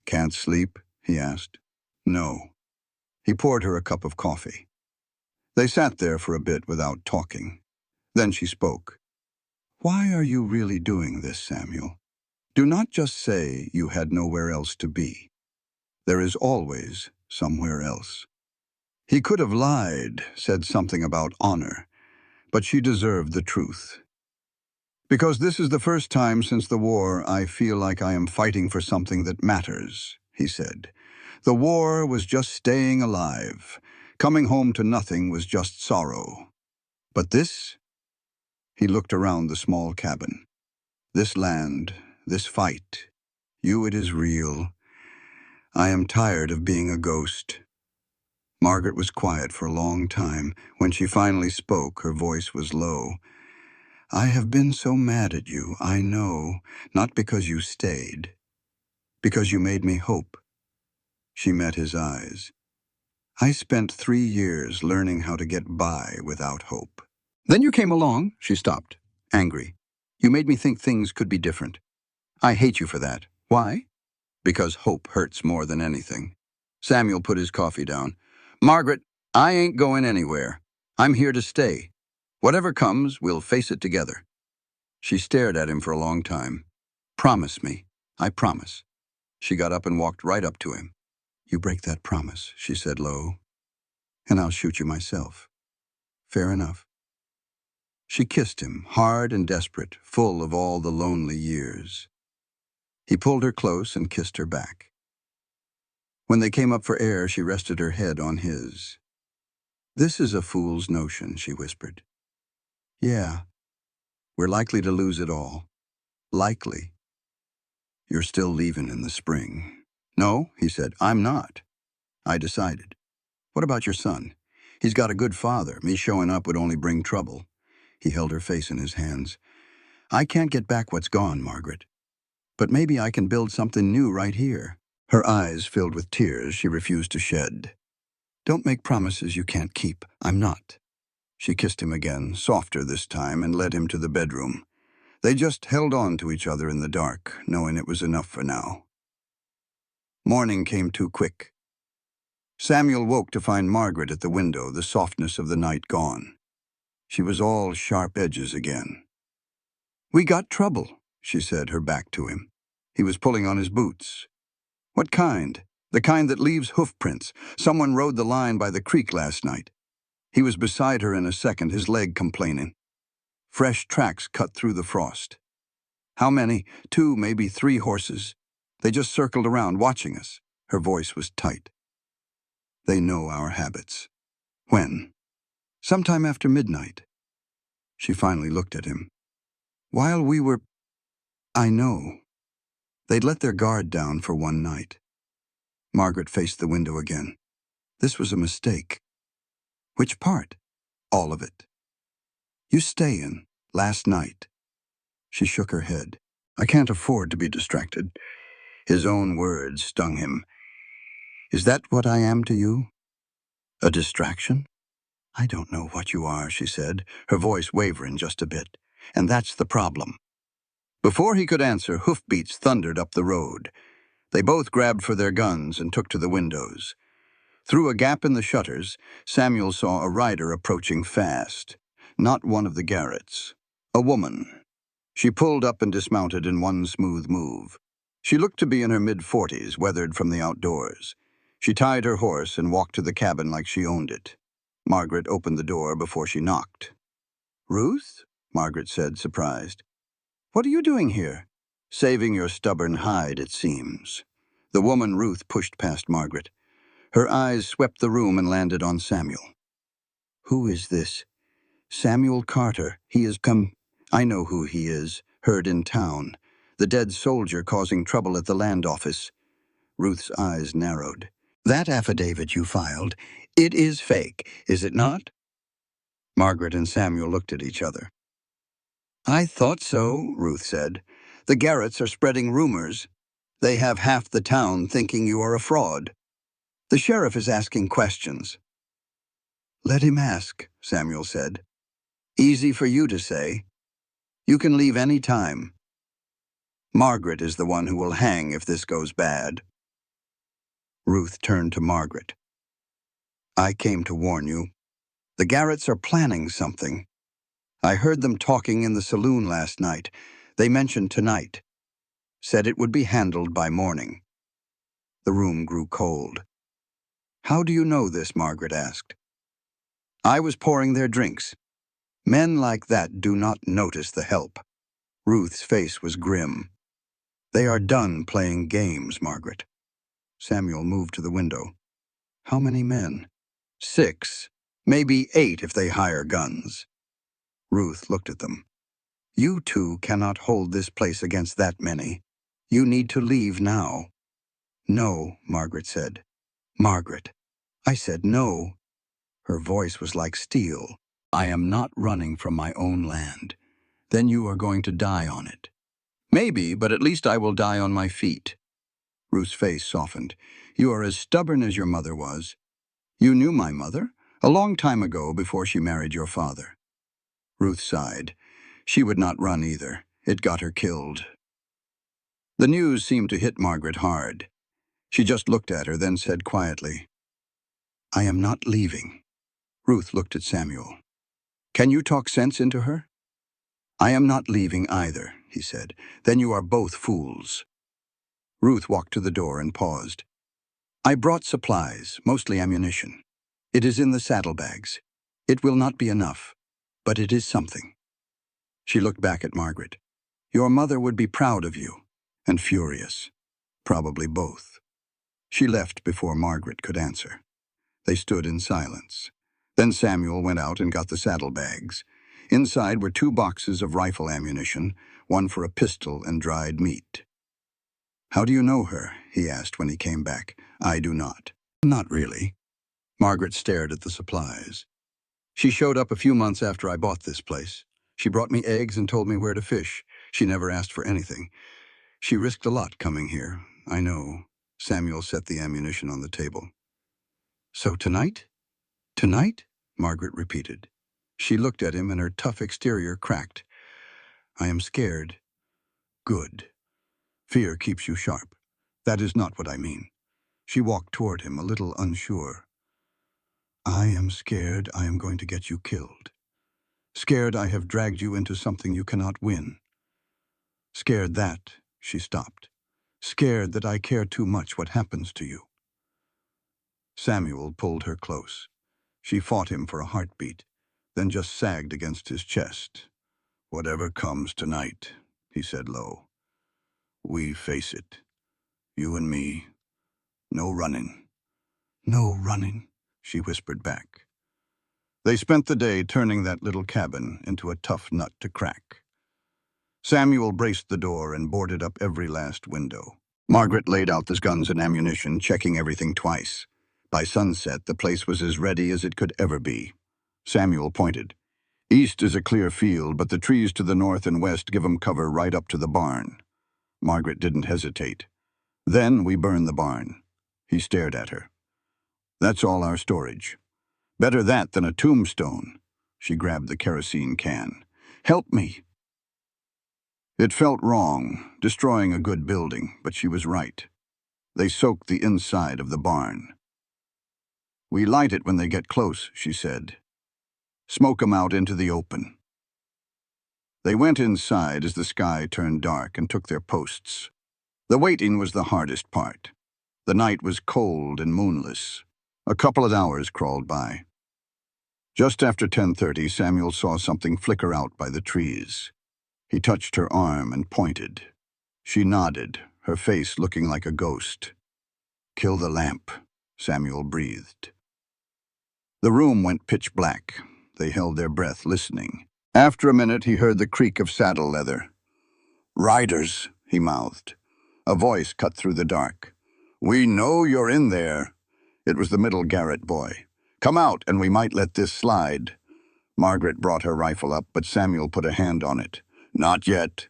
Can't sleep? He asked. No. He poured her a cup of coffee. They sat there for a bit without talking. Then she spoke. Why are you really doing this, Samuel? Do not just say you had nowhere else to be. There is always somewhere else. He could have lied, said something about honor, but she deserved the truth. Because this is the first time since the war I feel like I am fighting for something that matters, he said. The war was just staying alive. Coming home to nothing was just sorrow. But this? He looked around the small cabin. This land, this fight. You, it is real. I am tired of being a ghost. Margaret was quiet for a long time. When she finally spoke, her voice was low. I have been so mad at you, I know, not because you stayed, because you made me hope. She met his eyes. I spent 3 years learning how to get by without hope. Then you came along, she stopped, angry. You made me think things could be different. I hate you for that. Why? Because hope hurts more than anything. Samuel put his coffee down. Margaret, I ain't going anywhere. I'm here to stay. Whatever comes, we'll face it together. She stared at him for a long time. "Promise me. I promise." She got up and walked right up to him. "You break that promise," she said low, "and I'll shoot you myself. Fair enough." She kissed him, hard and desperate, full of all the lonely years. He pulled her close and kissed her back. When they came up for air, she rested her head on his. "This is a fool's notion," she whispered. "Yeah, we're likely to lose it all. Likely. You're still leaving in the spring." "No," he said, "I'm not. I decided. What about your son? He's got a good father. Me showing up would only bring trouble." He held her face in his hands. "I can't get back what's gone, Margaret. But maybe I can build something new right here." Her eyes filled with tears she refused to shed. "Don't make promises you can't keep. I'm not." She kissed him again, softer this time, and led him to the bedroom. They just held on to each other in the dark, knowing it was enough for now. Morning came too quick. Samuel woke to find Margaret at the window, the softness of the night gone. She was all sharp edges again. "We got trouble," she said, her back to him. He was pulling on his boots. "What kind?" "The kind that leaves hoof prints. Someone rode the line by the creek last night." He was beside her in a second, his leg complaining. Fresh tracks cut through the frost. "How many?" "2, maybe 3 horses. They just circled around, watching us." Her voice was tight. "They know our habits." "When?" "Sometime after midnight." She finally looked at him. "While we were—" "I know. They'd let their guard down for one night." Margaret faced the window again. "This was a mistake." "Which part?" "All of it. You stayin', last night." She shook her head. "I can't afford to be distracted." His own words stung him. "Is that what I am to you? A distraction?" "I don't know what you are," she said, her voice wavering just a bit. "And that's the problem." Before he could answer, hoofbeats thundered up the road. They both grabbed for their guns and took to the windows. Through a gap in the shutters, Samuel saw a rider approaching fast. Not one of the Garretts. A woman. She pulled up and dismounted in one smooth move. She looked to be in her mid-40s, weathered from the outdoors. She tied her horse and walked to the cabin like she owned it. Margaret opened the door before she knocked. "Ruth?" Margaret said, surprised. "What are you doing here?" "Saving your stubborn hide, it seems." The woman Ruth pushed past Margaret. Her eyes swept the room and landed on Samuel. "Who is this?" "Samuel Carter. He has come—" "I know who he is. Heard in town. The dead soldier causing trouble at the land office." Ruth's eyes narrowed. "That affidavit you filed, it is fake, is it not?" Margaret and Samuel looked at each other. "I thought so," Ruth said. "The Garretts are spreading rumors. They have half the town thinking you are a fraud. The sheriff is asking questions." "Let him ask," Samuel said. "Easy for you to say. You can leave any time. Margaret is the one who will hang if this goes bad." Ruth turned to Margaret. "I came to warn you. The Garretts are planning something. I heard them talking in the saloon last night. They mentioned tonight. Said it would be handled by morning." The room grew cold. "How do you know this?" Margaret asked. "I was pouring their drinks. Men like that do not notice the help." Ruth's face was grim. "They are done playing games, Margaret." Samuel moved to the window. "How many men?" "6, maybe 8 if they hire guns." Ruth looked at them. "You two cannot hold this place against that many. You need to leave now." "No," Margaret said. "Margaret." "I said no." Her voice was like steel. "I am not running from my own land. Then you are going to die on it." "Maybe, but at least I will die on my feet." Ruth's face softened. "You are as stubborn as your mother was." "You knew my mother? A long time ago, before she married your father." Ruth sighed. She would not run either. It got her killed. The news seemed to hit Margaret hard. She just looked at her, then said quietly, "I am not leaving." Ruth looked at Samuel. "Can you talk sense into her?" I am not leaving either, he said. Then you are both fools. Ruth walked to the door and paused. I brought supplies, mostly ammunition. It is in the saddlebags. It will not be enough, but it is something. She looked back at Margaret. Your mother would be proud of you, and furious. Probably both. She left before Margaret could answer. They stood in silence. Then Samuel went out and got the saddlebags. Inside were 2 boxes of rifle ammunition, one for a pistol and dried meat. How do you know her? He asked when he came back. I do not. Not really. Margaret stared at the supplies. She showed up a few months after I bought this place. She brought me eggs and told me where to fish. She never asked for anything. She risked a lot coming here. I know. Samuel set the ammunition on the table. So tonight? Tonight? Margaret repeated. She looked at him and her tough exterior cracked. I am scared. Good. Fear keeps you sharp. That is not what I mean. She walked toward him, a little unsure. I am scared I am going to get you killed. Scared I have dragged you into something you cannot win. Scared that, she stopped. Scared that I care too much what happens to you. Samuel pulled her close. She fought him for a heartbeat, then just sagged against his chest. Whatever comes tonight, he said low. We face it. You and me. No running. No running, she whispered back. They spent the day turning that little cabin into a tough nut to crack. Samuel braced the door and boarded up every last window. Margaret laid out the guns and ammunition, checking everything twice. By sunset, the place was as ready as it could ever be. Samuel pointed. East is a clear field, but the trees to the north and west give 'em cover right up to the barn. Margaret didn't hesitate. Then we burn the barn. He stared at her. That's all our storage. Better that than a tombstone. She grabbed the kerosene can. Help me. It felt wrong, destroying a good building, but she was right. They soaked the inside of the barn. We light it when they get close, she said. Smoke 'em out into the open. They went inside as the sky turned dark and took their posts. The waiting was the hardest part. The night was cold and moonless. A couple of hours crawled by. Just after 10:30, Samuel saw something flicker out by the trees. He touched her arm and pointed. She nodded, her face looking like a ghost. Kill the lamp, Samuel breathed. The room went pitch black. They held their breath, listening. After a minute, he heard the creak of saddle leather. Riders, he mouthed. A voice cut through the dark. We know you're in there. It was the middle Garrett boy. Come out, and we might let this slide. Margaret brought her rifle up, but Samuel put a hand on it. Not yet.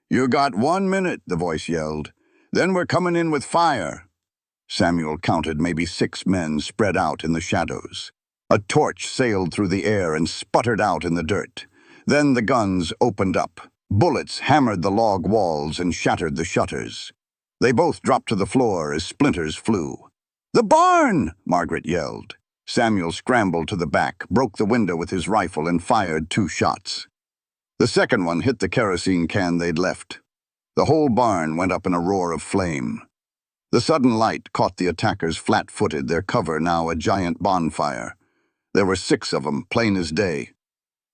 You got 1 minute, the voice yelled. Then we're coming in with fire. Samuel counted maybe 6 men spread out in the shadows. A torch sailed through the air and sputtered out in the dirt. Then the guns opened up. Bullets hammered the log walls and shattered the shutters. They both dropped to the floor as splinters flew. The barn! Margaret yelled. Samuel scrambled to the back, broke the window with his rifle, and fired 2 shots. The second one hit the kerosene can they'd left. The whole barn went up in a roar of flame. The sudden light caught the attackers flat-footed, their cover now a giant bonfire. There were 6 of them, plain as day.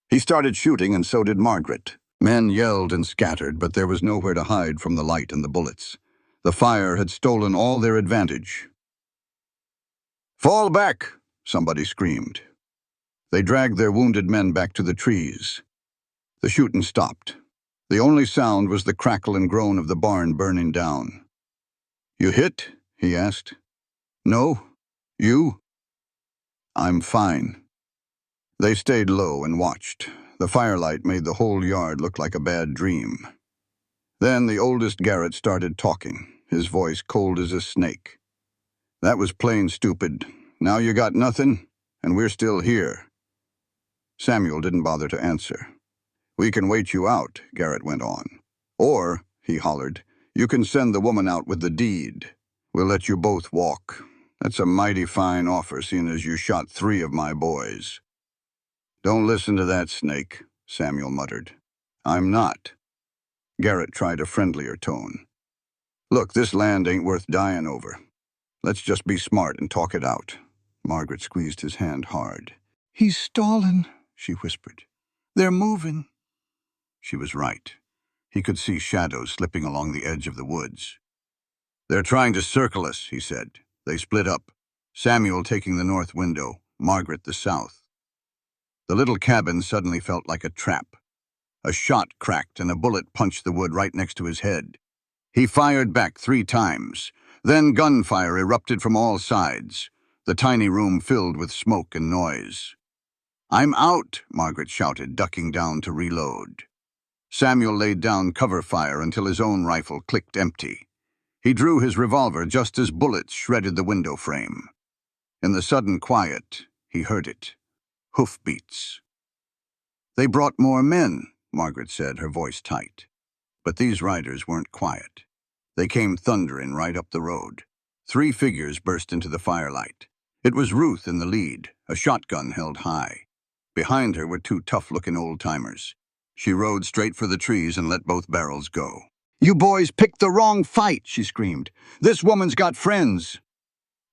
He started shooting, and so did Margaret. Men yelled and scattered, but there was nowhere to hide from the light and the bullets. The fire had stolen all their advantage. Fall back! Somebody screamed. They dragged their wounded men back to the trees. The shooting stopped. The only sound was the crackle and groan of the barn burning down. You hit? He asked. No. You? I'm fine. They stayed low and watched. The firelight made the whole yard look like a bad dream. Then the oldest Garrett started talking, his voice cold as a snake. That was plain stupid. Now you got nothing, and we're still here. Samuel didn't bother to answer. We can wait you out, Garrett went on. Or, he hollered, you can send the woman out with the deed. We'll let you both walk. That's a mighty fine offer, seeing as you shot 3 of my boys. Don't listen to that snake, Samuel muttered. I'm not. Garrett tried a friendlier tone. Look, this land ain't worth dying over. Let's just be smart and talk it out. Margaret squeezed his hand hard. He's stalling, she whispered. They're moving. She was right. He could see shadows slipping along the edge of the woods. They're trying to circle us, he said. They split up. Samuel taking the north window, Margaret the south. The little cabin suddenly felt like a trap. A shot cracked and a bullet punched the wood right next to his head. He fired back 3 times. Then gunfire erupted from all sides. The tiny room filled with smoke and noise. I'm out, Margaret shouted, ducking down to reload. Samuel laid down cover fire until his own rifle clicked empty. He drew his revolver just as bullets shredded the window frame. In the sudden quiet, he heard it. Hoofbeats. They brought more men, Margaret said, her voice tight. But these riders weren't quiet. They came thundering right up the road. 3 figures burst into the firelight. It was Ruth in the lead, a shotgun held high. Behind her were 2 tough-looking old-timers. She rode straight for the trees and let both barrels go. You boys picked the wrong fight, she screamed. This woman's got friends.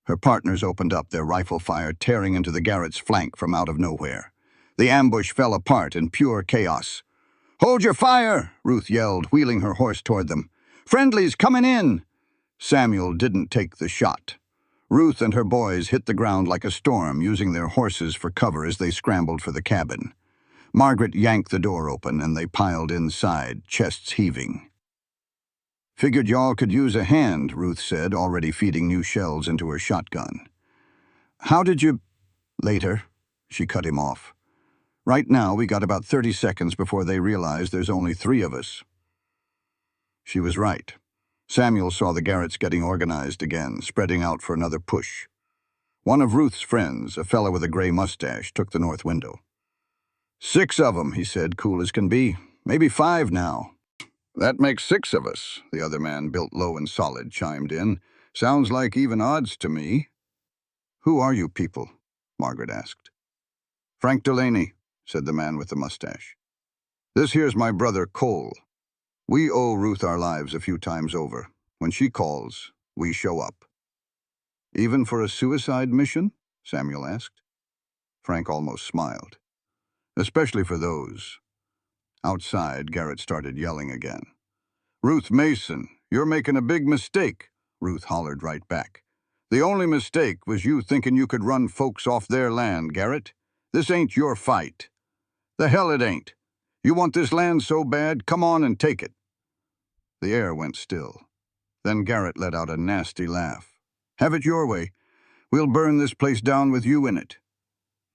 Her partners opened up, their rifle fire tearing into the Garrett's flank from out of nowhere. The ambush fell apart in pure chaos. Hold your fire, Ruth yelled, wheeling her horse toward them. Friendly's coming in. Samuel didn't take the shot. Ruth and her boys hit the ground like a storm, using their horses for cover as they scrambled for the cabin. Margaret yanked the door open and they piled inside, chests heaving. Figured y'all could use a hand, Ruth said, already feeding new shells into her shotgun. How did you... Later, she cut him off. Right now, we got about 30 seconds before they realize there's only 3 of us. She was right. Samuel saw the Garretts getting organized again, spreading out for another push. One of Ruth's friends, a fellow with a gray mustache, took the north window. 6 of 'em, he said, cool as can be. Maybe 5 now. That makes 6 of us, the other man, built low and solid, chimed in. Sounds like even odds to me. Who are you people? Margaret asked. Frank Delaney, said the man with the mustache. This here's my brother, Cole. We owe Ruth our lives a few times over. When she calls, we show up. Even for a suicide mission? Samuel asked. Frank almost smiled. Especially for those. Outside, Garrett started yelling again. Ruth Mason, you're making a big mistake, Ruth hollered right back. The only mistake was you thinking you could run folks off their land, Garrett. This ain't your fight. The hell it ain't. You want this land so bad, come on and take it. The air went still. Then Garrett let out a nasty laugh. Have it your way. We'll burn this place down with you in it.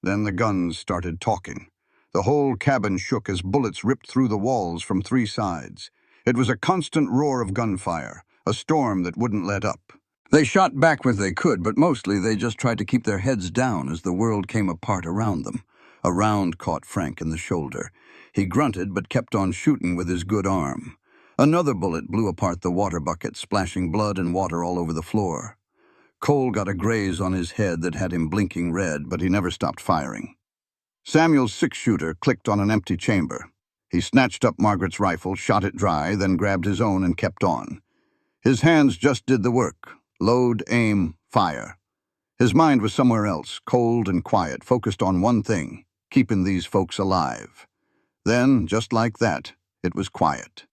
Then the guns started talking. The whole cabin shook as bullets ripped through the walls from 3 sides. It was a constant roar of gunfire, a storm that wouldn't let up. They shot back where they could, but mostly they just tried to keep their heads down as the world came apart around them. A round caught Frank in the shoulder. He grunted but kept on shooting with his good arm. Another bullet blew apart the water bucket, splashing blood and water all over the floor. Cole got a graze on his head that had him blinking red, but he never stopped firing. Samuel's 6-shooter clicked on an empty chamber. He snatched up Margaret's rifle, shot it dry, then grabbed his own and kept on. His hands just did the work. Load, aim, fire. His mind was somewhere else, cold and quiet, focused on one thing, keeping these folks alive. Then, just like that, it was quiet.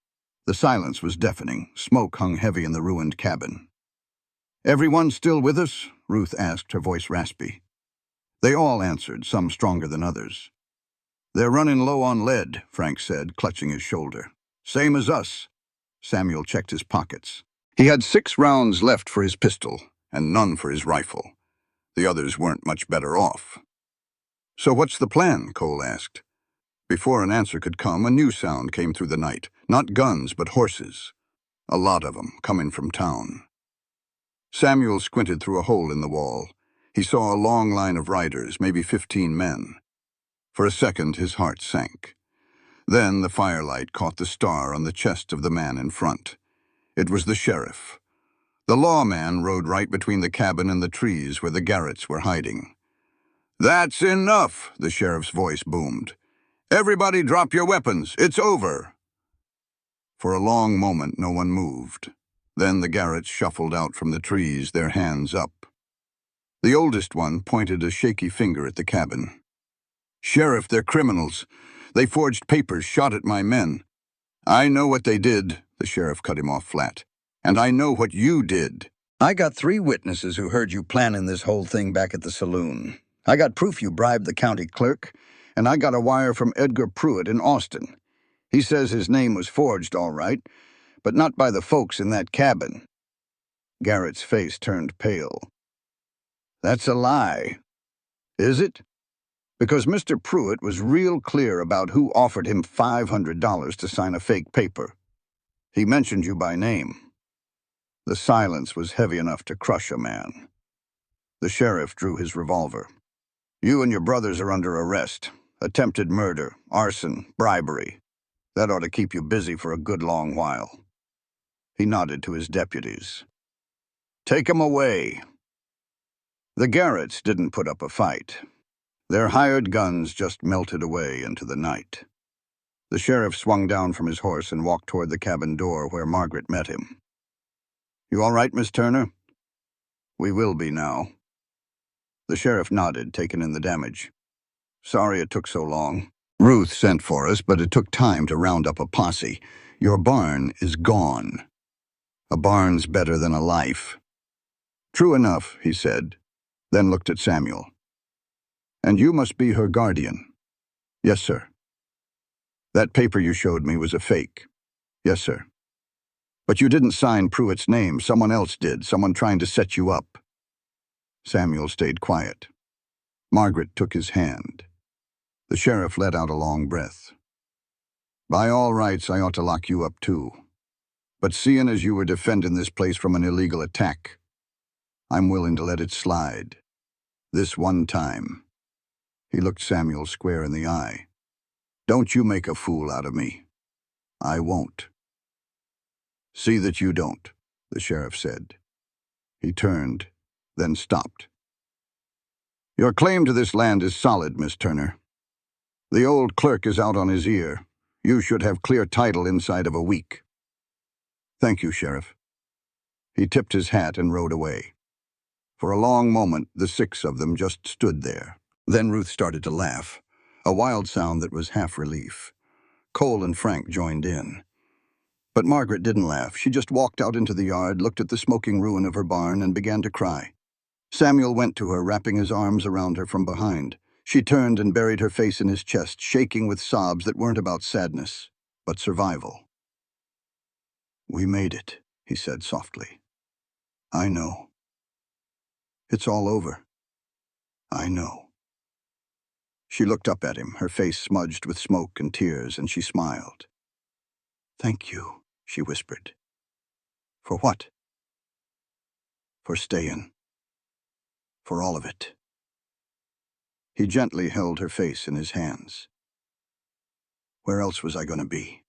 The silence was deafening. Smoke hung heavy in the ruined cabin. Everyone still with us? Ruth asked, her voice raspy. They all answered, some stronger than others. They're running low on lead, Frank said, clutching his shoulder. Same as us. Samuel checked his pockets. He had 6 rounds left for his pistol, and none for his rifle. The others weren't much better off. So what's the plan? Cole asked. Before an answer could come, a new sound came through the night. Not guns, but horses. A lot of them, coming from town. Samuel squinted through a hole in the wall. He saw a long line of riders, maybe 15 men. For a second, his heart sank. Then the firelight caught the star on the chest of the man in front. It was the sheriff. The lawman rode right between the cabin and the trees where the Garretts were hiding. That's enough, the sheriff's voice boomed. Everybody drop your weapons. It's over. For a long moment, no one moved. Then the Garretts shuffled out from the trees, their hands up. The oldest one pointed a shaky finger at the cabin. "Sheriff, they're criminals. They forged papers, shot at my men." "I know what they did," the sheriff cut him off flat. "And I know what you did. I got 3 witnesses who heard you planning this whole thing back at the saloon. I got proof you bribed the county clerk, and I got a wire from Edgar Pruitt in Austin. He says his name was forged all right, but not by the folks in that cabin." Garrett's face turned pale. "That's a lie. Is it? Because Mr. Pruitt was real clear about who offered him $500 to sign a fake paper. He mentioned you by name." The silence was heavy enough to crush a man. The sheriff drew his revolver. "You and your brothers are under arrest. Attempted murder, arson, bribery. That ought to keep you busy for a good long while." He nodded to his deputies. "Take 'em away." The Garretts didn't put up a fight. Their hired guns just melted away into the night. The sheriff swung down from his horse and walked toward the cabin door where Margaret met him. "You all right, Miss Turner?" "We will be now." The sheriff nodded, taking in the damage. "Sorry it took so long. Ruth sent for us, but it took time to round up a posse. Your barn is gone. A barn's better than a life." "True enough," he said, then looked at Samuel. "And you must be her guardian." "Yes, sir." "That paper you showed me was a fake." "Yes, sir." "But you didn't sign Pruitt's name. Someone else did, someone trying to set you up." Samuel stayed quiet. Margaret took his hand. The sheriff let out a long breath. "By all rights, I ought to lock you up too. But seeing as you were defending this place from an illegal attack, I'm willing to let it slide. This one time." He looked Samuel square in the eye. "Don't you make a fool out of me. I won't." "See that you don't," the sheriff said. He turned, then stopped. "Your claim to this land is solid, Miss Turner. The old clerk is out on his ear. You should have clear title inside of a week." "Thank you, Sheriff." He tipped his hat and rode away. For a long moment, the 6 of them just stood there. Then Ruth started to laugh, a wild sound that was half relief. Cole and Frank joined in. But Margaret didn't laugh. She just walked out into the yard, looked at the smoking ruin of her barn, and began to cry. Samuel went to her, wrapping his arms around her from behind. She turned and buried her face in his chest, shaking with sobs that weren't about sadness, but survival. "We made it," he said softly. "I know. It's all over. I know." She looked up at him, her face smudged with smoke and tears, and she smiled. "Thank you," she whispered. "For what?" "For staying. For all of it." He gently held her face in his hands. "Where else was I going to be?"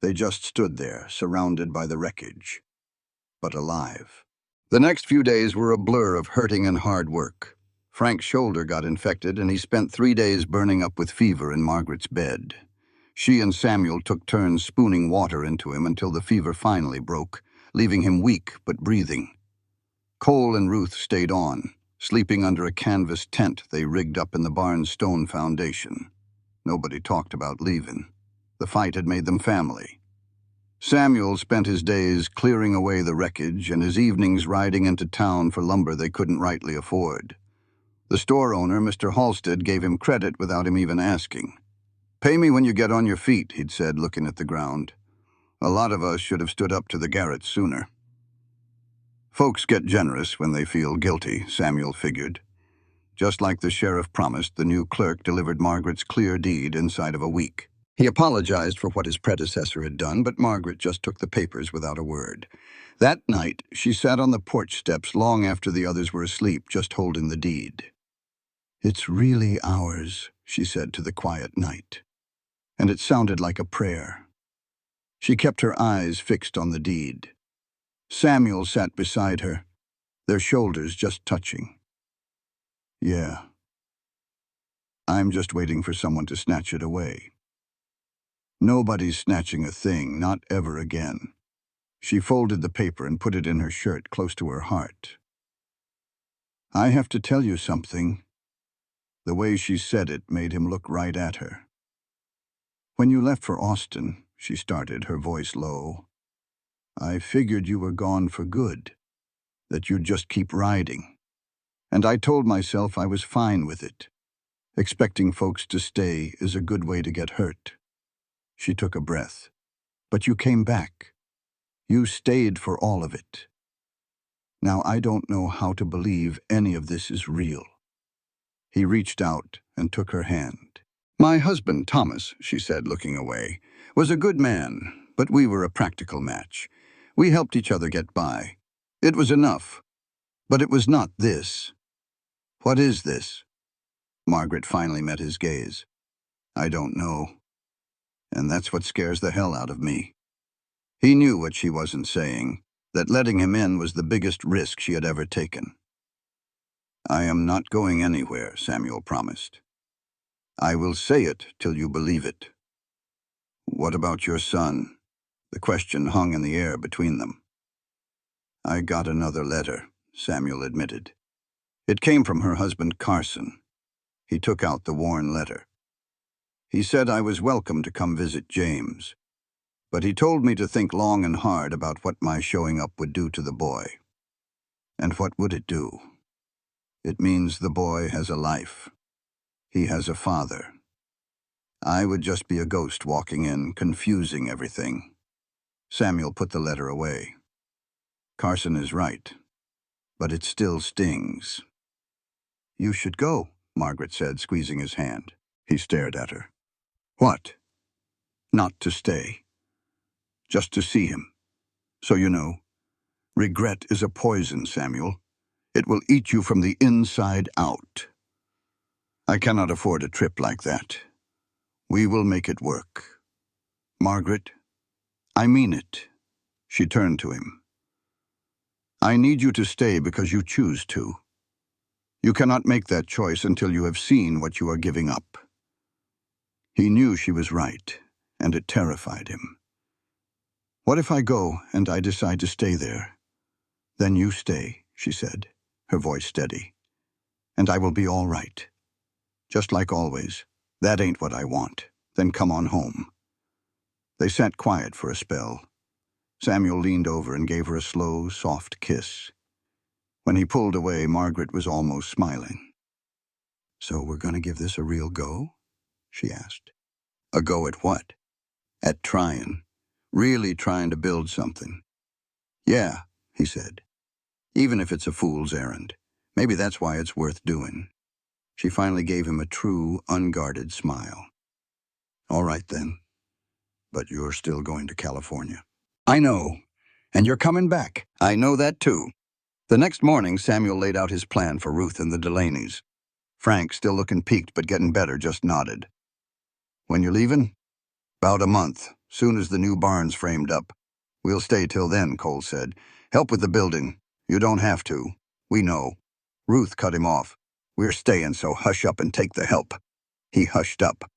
They just stood there, surrounded by the wreckage, but alive. The next few days were a blur of hurting and hard work. Frank's shoulder got infected, and he spent 3 days burning up with fever in Margaret's bed. She and Samuel took turns spooning water into him until the fever finally broke, leaving him weak but breathing. Cole and Ruth stayed on, sleeping under a canvas tent they rigged up in the barn's stone foundation. Nobody talked about leaving. The fight had made them family. Samuel spent his days clearing away the wreckage and his evenings riding into town for lumber they couldn't rightly afford. The store owner, Mr. Halstead, gave him credit without him even asking. "Pay me when you get on your feet," he'd said, looking at the ground. "A lot of us should have stood up to the Garretts sooner." Folks get generous when they feel guilty, Samuel figured. Just like the sheriff promised, the new clerk delivered Margaret's clear deed inside of a week. He apologized for what his predecessor had done, but Margaret just took the papers without a word. That night, she sat on the porch steps long after the others were asleep, just holding the deed. "It's really ours," she said to the quiet night. And it sounded like a prayer. She kept her eyes fixed on the deed. Samuel sat beside her, their shoulders just touching. "Yeah, I'm just waiting for someone to snatch it away. Nobody's snatching a thing, not ever again. She folded the paper and put it in her shirt close to her heart. I have to tell you something. The way she said it made him look right at her. When you left for Austin, she started, her voice low, I figured you were gone for good, that you'd just keep riding. And I told myself I was fine with it. Expecting folks to stay is a good way to get hurt. She took a breath. But you came back. You stayed for all of it. Now I don't know how to believe any of this is real. He reached out and took her hand. My husband, Thomas, she said, looking away, was a good man, but we were a practical match. We helped each other get by. It was enough. But it was not this. What is this? Margaret finally met his gaze. I don't know. And that's what scares the hell out of me. He knew what she wasn't saying, that letting him in was the biggest risk she had ever taken. I am not going anywhere, Samuel promised. I will say it till you believe it. What about your son? The question hung in the air between them. I got another letter, Samuel admitted. It came from her husband, Carson. He took out the worn letter. He said I was welcome to come visit James, but he told me to think long and hard about what my showing up would do to the boy. And what would it do? It means the boy has a life. He has a father. I would just be a ghost walking in, confusing everything. Samuel put the letter away. Carson is right, but it still stings. You should go, Margaret said, squeezing his hand. He stared at her. What? Not to stay. Just to see him. So you know, regret is a poison, Samuel. It will eat you from the inside out. I cannot afford a trip like that. We will make it work. Margaret, I mean it. She turned to him. I need you to stay because you choose to. You cannot make that choice until you have seen what you are giving up. He knew she was right, and it terrified him. What if I go and I decide to stay there? Then you stay, she said, her voice steady. And I will be all right. Just like always. That ain't what I want. Then come on home. They sat quiet for a spell. Samuel leaned over and gave her a slow, soft kiss. When he pulled away, Margaret was almost smiling. So we're going to give this a real go? She asked. A go at what? At trying. Really trying to build something. Yeah, he said. Even if it's a fool's errand. Maybe that's why it's worth doing. She finally gave him a true, unguarded smile. All right then. But you're still going to California. I know. And you're coming back. I know that too. The next morning, Samuel laid out his plan for Ruth and the Delaney's. Frank, still looking peaked but getting better, just nodded. When you leaving? About a month, soon as the new barn's framed up. We'll stay till then, Cole said. Help with the building. You don't have to. We know. Ruth cut him off. We're staying, so hush up and take the help. He hushed up.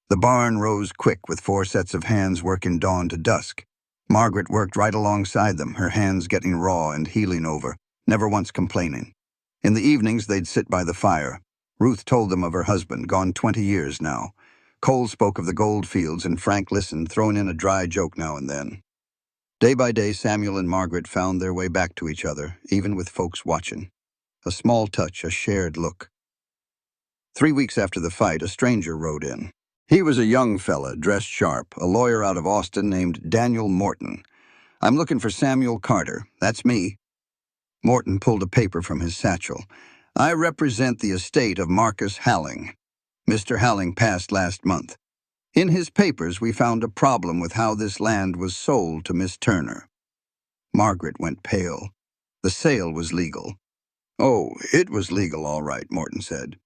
The barn rose quick with 4 sets of hands working dawn to dusk. Margaret worked right alongside them, her hands getting raw and healing over, never once complaining. In the evenings, they'd sit by the fire. Ruth told them of her husband, gone 20 years now. Cole spoke of the gold fields, and Frank listened, throwing in a dry joke now and then. Day by day, Samuel and Margaret found their way back to each other, even with folks watching. A small touch, a shared look. 3 weeks after the fight, a stranger rode in. He was a young fella, dressed sharp, a lawyer out of Austin named Daniel Morton. I'm looking for Samuel Carter. That's me. Morton pulled a paper from his satchel. I represent the estate of Marcus Halling. Mr. Halling passed last month. In his papers, we found a problem with how this land was sold to Miss Turner. Margaret went pale. The sale was legal. Oh, it was legal, all right, Morton said.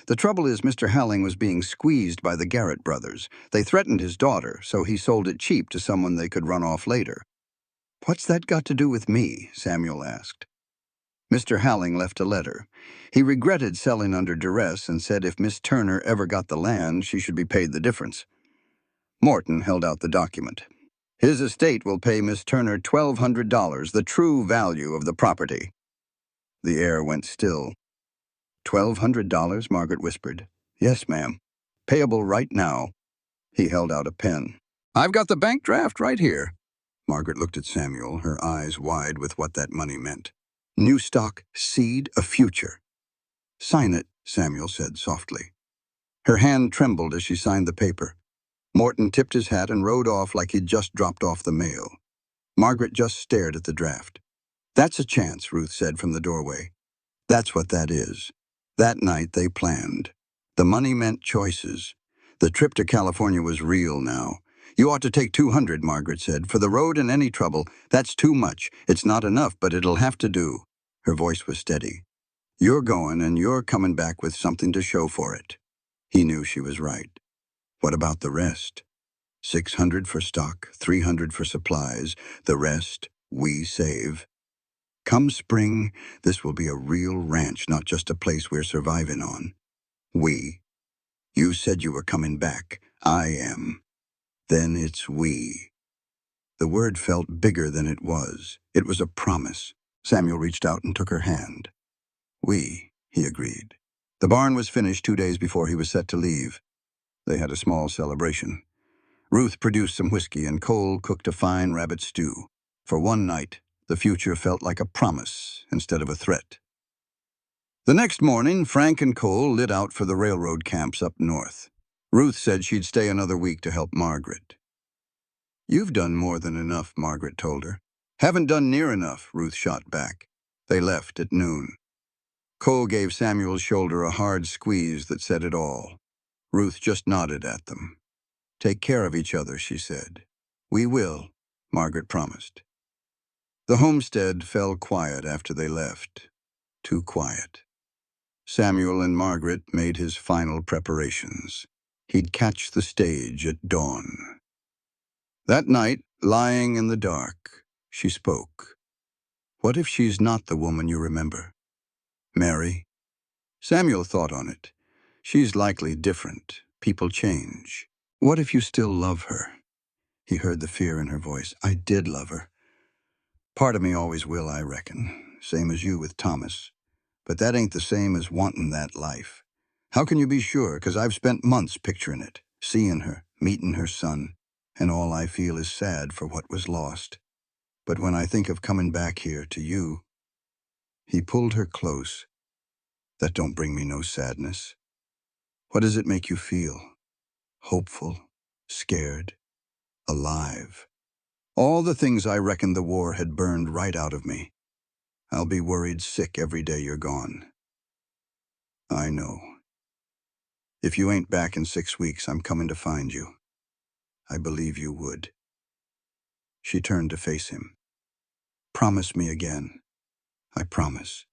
The trouble is Mr. Halling was being squeezed by the Garrett brothers. They threatened his daughter, so he sold it cheap to someone they could run off later. What's that got to do with me? Samuel asked. Mr. Halling left a letter. He regretted selling under duress and said if Miss Turner ever got the land, she should be paid the difference. Morton held out the document. His estate will pay Miss Turner $1,200, the true value of the property. The air went still. $1,200, Margaret whispered. Yes, ma'am. Payable right now. He held out a pen. I've got the bank draft right here. Margaret looked at Samuel, her eyes wide with what that money meant. New stock, seed, a future. Sign it, Samuel said softly. Her hand trembled as she signed the paper. Morton tipped his hat and rode off like he'd just dropped off the mail. Margaret just stared at the draft. That's a chance, Ruth said from the doorway. That's what that is. That night they planned. The money meant choices. The trip to California was real now. You ought to take 200, Margaret said. For the road and any trouble, that's too much. It's not enough, but it'll have to do. Her voice was steady. You're going, and you're coming back with something to show for it. He knew she was right. What about the rest? 600 for stock, 300 for supplies. The rest, we save. Come spring, this will be a real ranch, not just a place we're surviving on. We. You said you were coming back. I am. Then it's we. The word felt bigger than it was. It was a promise. Samuel reached out and took her hand. We, he agreed. The barn was finished 2 days before he was set to leave. They had a small celebration. Ruth produced some whiskey and Cole cooked a fine rabbit stew. For one night, the future felt like a promise instead of a threat. The next morning, Frank and Cole lit out for the railroad camps up north. Ruth said she'd stay another week to help Margaret. You've done more than enough, Margaret told her. Haven't done near enough, Ruth shot back. They left at noon. Cole gave Samuel's shoulder a hard squeeze that said it all. Ruth just nodded at them. Take care of each other, she said. We will, Margaret promised. The homestead fell quiet after they left. Too quiet. Samuel and Margaret made his final preparations. He'd catch the stage at dawn. That night, lying in the dark, she spoke. What if she's not the woman you remember? Mary? Samuel thought on it. She's likely different. People change. What if you still love her? He heard the fear in her voice. I did love her. Part of me always will, I reckon. Same as you with Thomas. But that ain't the same as wanting that life. How can you be sure? 'Cause I've spent months picturing it, seeing her, meeting her son, and all I feel is sad for what was lost. But when I think of coming back here to you, he pulled her close. That don't bring me no sadness. What does it make you feel? Hopeful, scared, alive. All the things I reckoned the war had burned right out of me. I'll be worried sick every day you're gone. I know. If you ain't back in 6 weeks, I'm coming to find you. I believe you would. She turned to face him. Promise me again. I promise.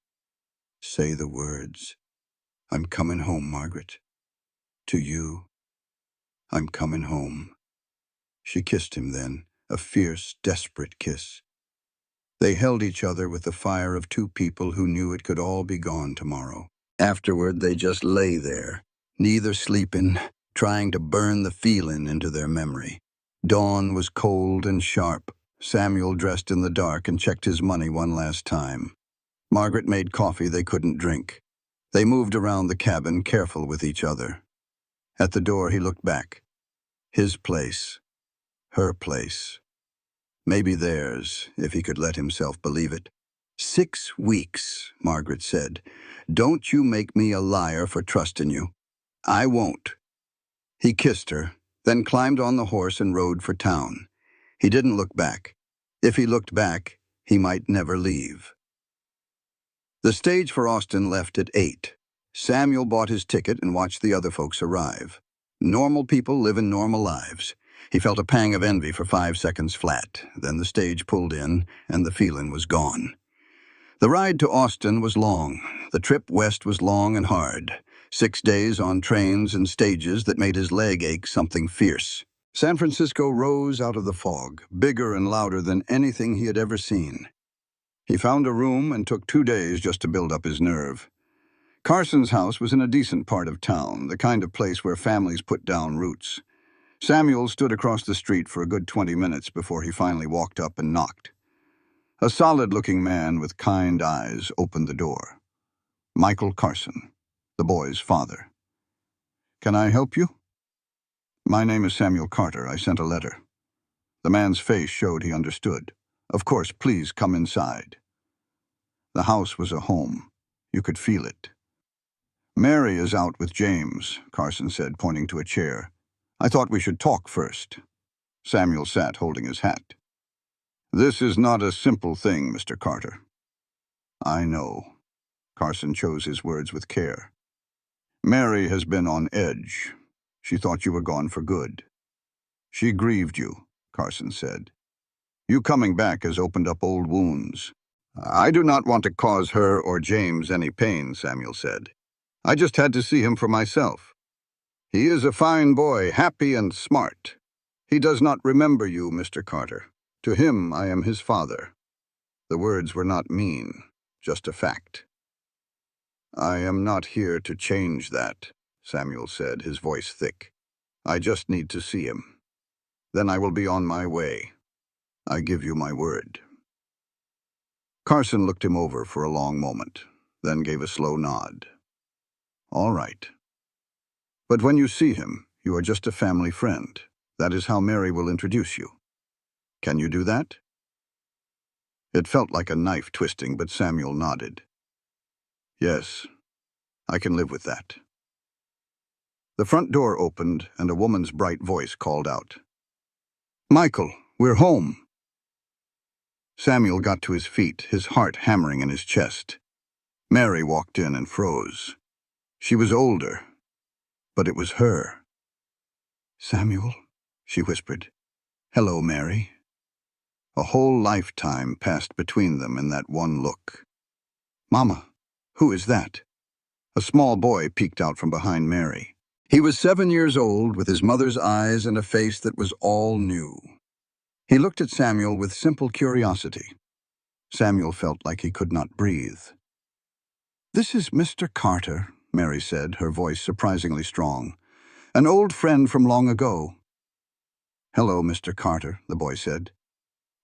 Say the words. I'm coming home, Margaret. To you. I'm coming home. She kissed him then, a fierce, desperate kiss. They held each other with the fire of two people who knew it could all be gone tomorrow. Afterward, they just lay there, neither sleeping, trying to burn the feeling into their memory. Dawn was cold and sharp. Samuel dressed in the dark and checked his money one last time. Margaret made coffee they couldn't drink. They moved around the cabin, careful with each other. At the door, he looked back. His place. Her place. Maybe theirs, if he could let himself believe it. 6 weeks, Margaret said. Don't you make me a liar for trusting you. I won't. He kissed her, then climbed on the horse and rode for town. He didn't look back. If he looked back, he might never leave. The stage for Austin left at 8. Samuel bought his ticket and watched the other folks arrive. Normal people living normal lives. He felt a pang of envy for 5 seconds flat. Then the stage pulled in, and the feeling was gone. The ride to Austin was long. The trip west was long and hard. 6 days on trains and stages that made his leg ache something fierce. San Francisco rose out of the fog, bigger and louder than anything he had ever seen. He found a room and took 2 days just to build up his nerve. Carson's house was in a decent part of town, the kind of place where families put down roots. Samuel stood across the street for a good 20 minutes before he finally walked up and knocked. A solid-looking man with kind eyes opened the door. Michael Carson, the boy's father. "Can I help you?" "My name is Samuel Carter. I sent a letter." The man's face showed he understood. "Of course, please come inside." The house was a home. You could feel it. "Mary is out with James," Carson said, pointing to a chair. "I thought we should talk first." Samuel sat holding his hat. "This is not a simple thing, Mr. Carter." "I know." Carson chose his words with care. "Mary has been on edge. She thought you were gone for good." "She grieved you," Carson said. "You coming back has opened up old wounds." "I do not want to cause her or James any pain," Samuel said. "I just had to see him for myself. He is a fine boy, happy and smart. He does not remember you, Mr. Carter. To him, I am his father." The words were not mean, just a fact. "I am not here to change that," Samuel said, his voice thick. "I just need to see him. Then I will be on my way. I give you my word." Carson looked him over for a long moment, then gave a slow nod. "All right. But when you see him, you are just a family friend. That is how Mary will introduce you. Can you do that?" It felt like a knife twisting, but Samuel nodded. "Yes, I can live with that." The front door opened, and a woman's bright voice called out, "Michael, we're home." Samuel got to his feet, his heart hammering in his chest. Mary walked in and froze. She was older, but it was her. "Samuel," she whispered. "Hello, Mary." A whole lifetime passed between them in that one look. "Mama, who is that?" A small boy peeked out from behind Mary. He was 7 years old, with his mother's eyes and a face that was all new. He looked at Samuel with simple curiosity. Samuel felt like he could not breathe. "This is Mr. Carter," Mary said, her voice surprisingly strong. "An old friend from long ago." "Hello, Mr. Carter," the boy said.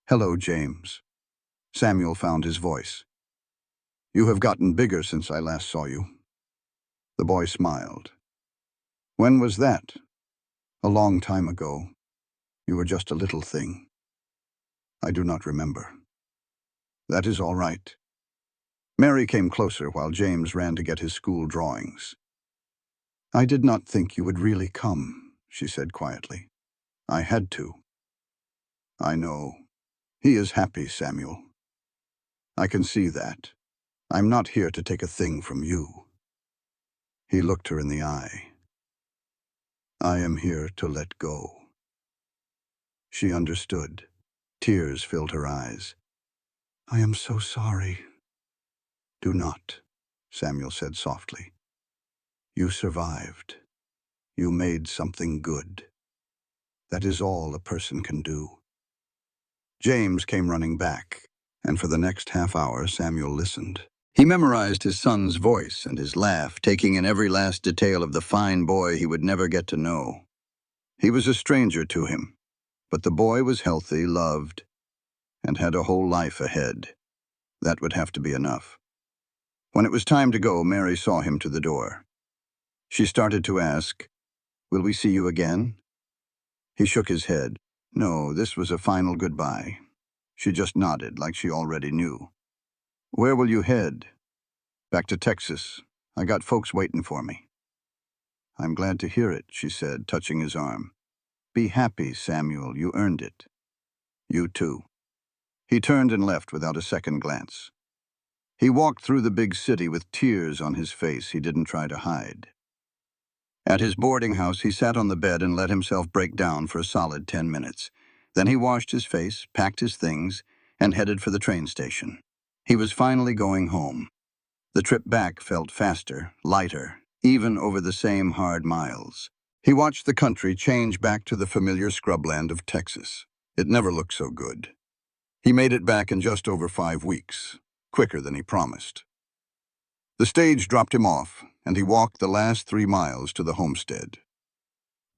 "Hello, James." Samuel found his voice. "You have gotten bigger since I last saw you." The boy smiled. "When was that?" "A long time ago. You were just a little thing." "I do not remember." "That is all right." Mary came closer while James ran to get his school drawings. "I did not think you would really come," she said quietly. "I had to." "I know. He is happy, Samuel. I can see that. I'm not here to take a thing from you." He looked her in the eye. "I am here to let go." She understood. Tears filled her eyes. "I am so sorry." "Do not," Samuel said softly. "You survived. You made something good. That is all a person can do." James came running back, and for the next half hour Samuel listened. He memorized his son's voice and his laugh, taking in every last detail of the fine boy he would never get to know. He was a stranger to him, but the boy was healthy, loved, and had a whole life ahead. That would have to be enough. When it was time to go, Mary saw him to the door. She started to ask, "Will we see you again?" He shook his head. No, this was a final goodbye. She just nodded like she already knew. "Where will you head?" "Back to Texas. I got folks waiting for me." "I'm glad to hear it," she said, touching his arm. "Be happy, Samuel. You earned it." "You too." He turned and left without a second glance. He walked through the big city with tears on his face he didn't try to hide. At his boarding house, he sat on the bed and let himself break down for a solid 10 minutes. Then he washed his face, packed his things, and headed for the train station. He was finally going home. The trip back felt faster, lighter, even over the same hard miles. He watched the country change back to the familiar scrubland of Texas. It never looked so good. He made it back in just over 5 weeks, quicker than he promised. The stage dropped him off, and he walked the last 3 miles to the homestead.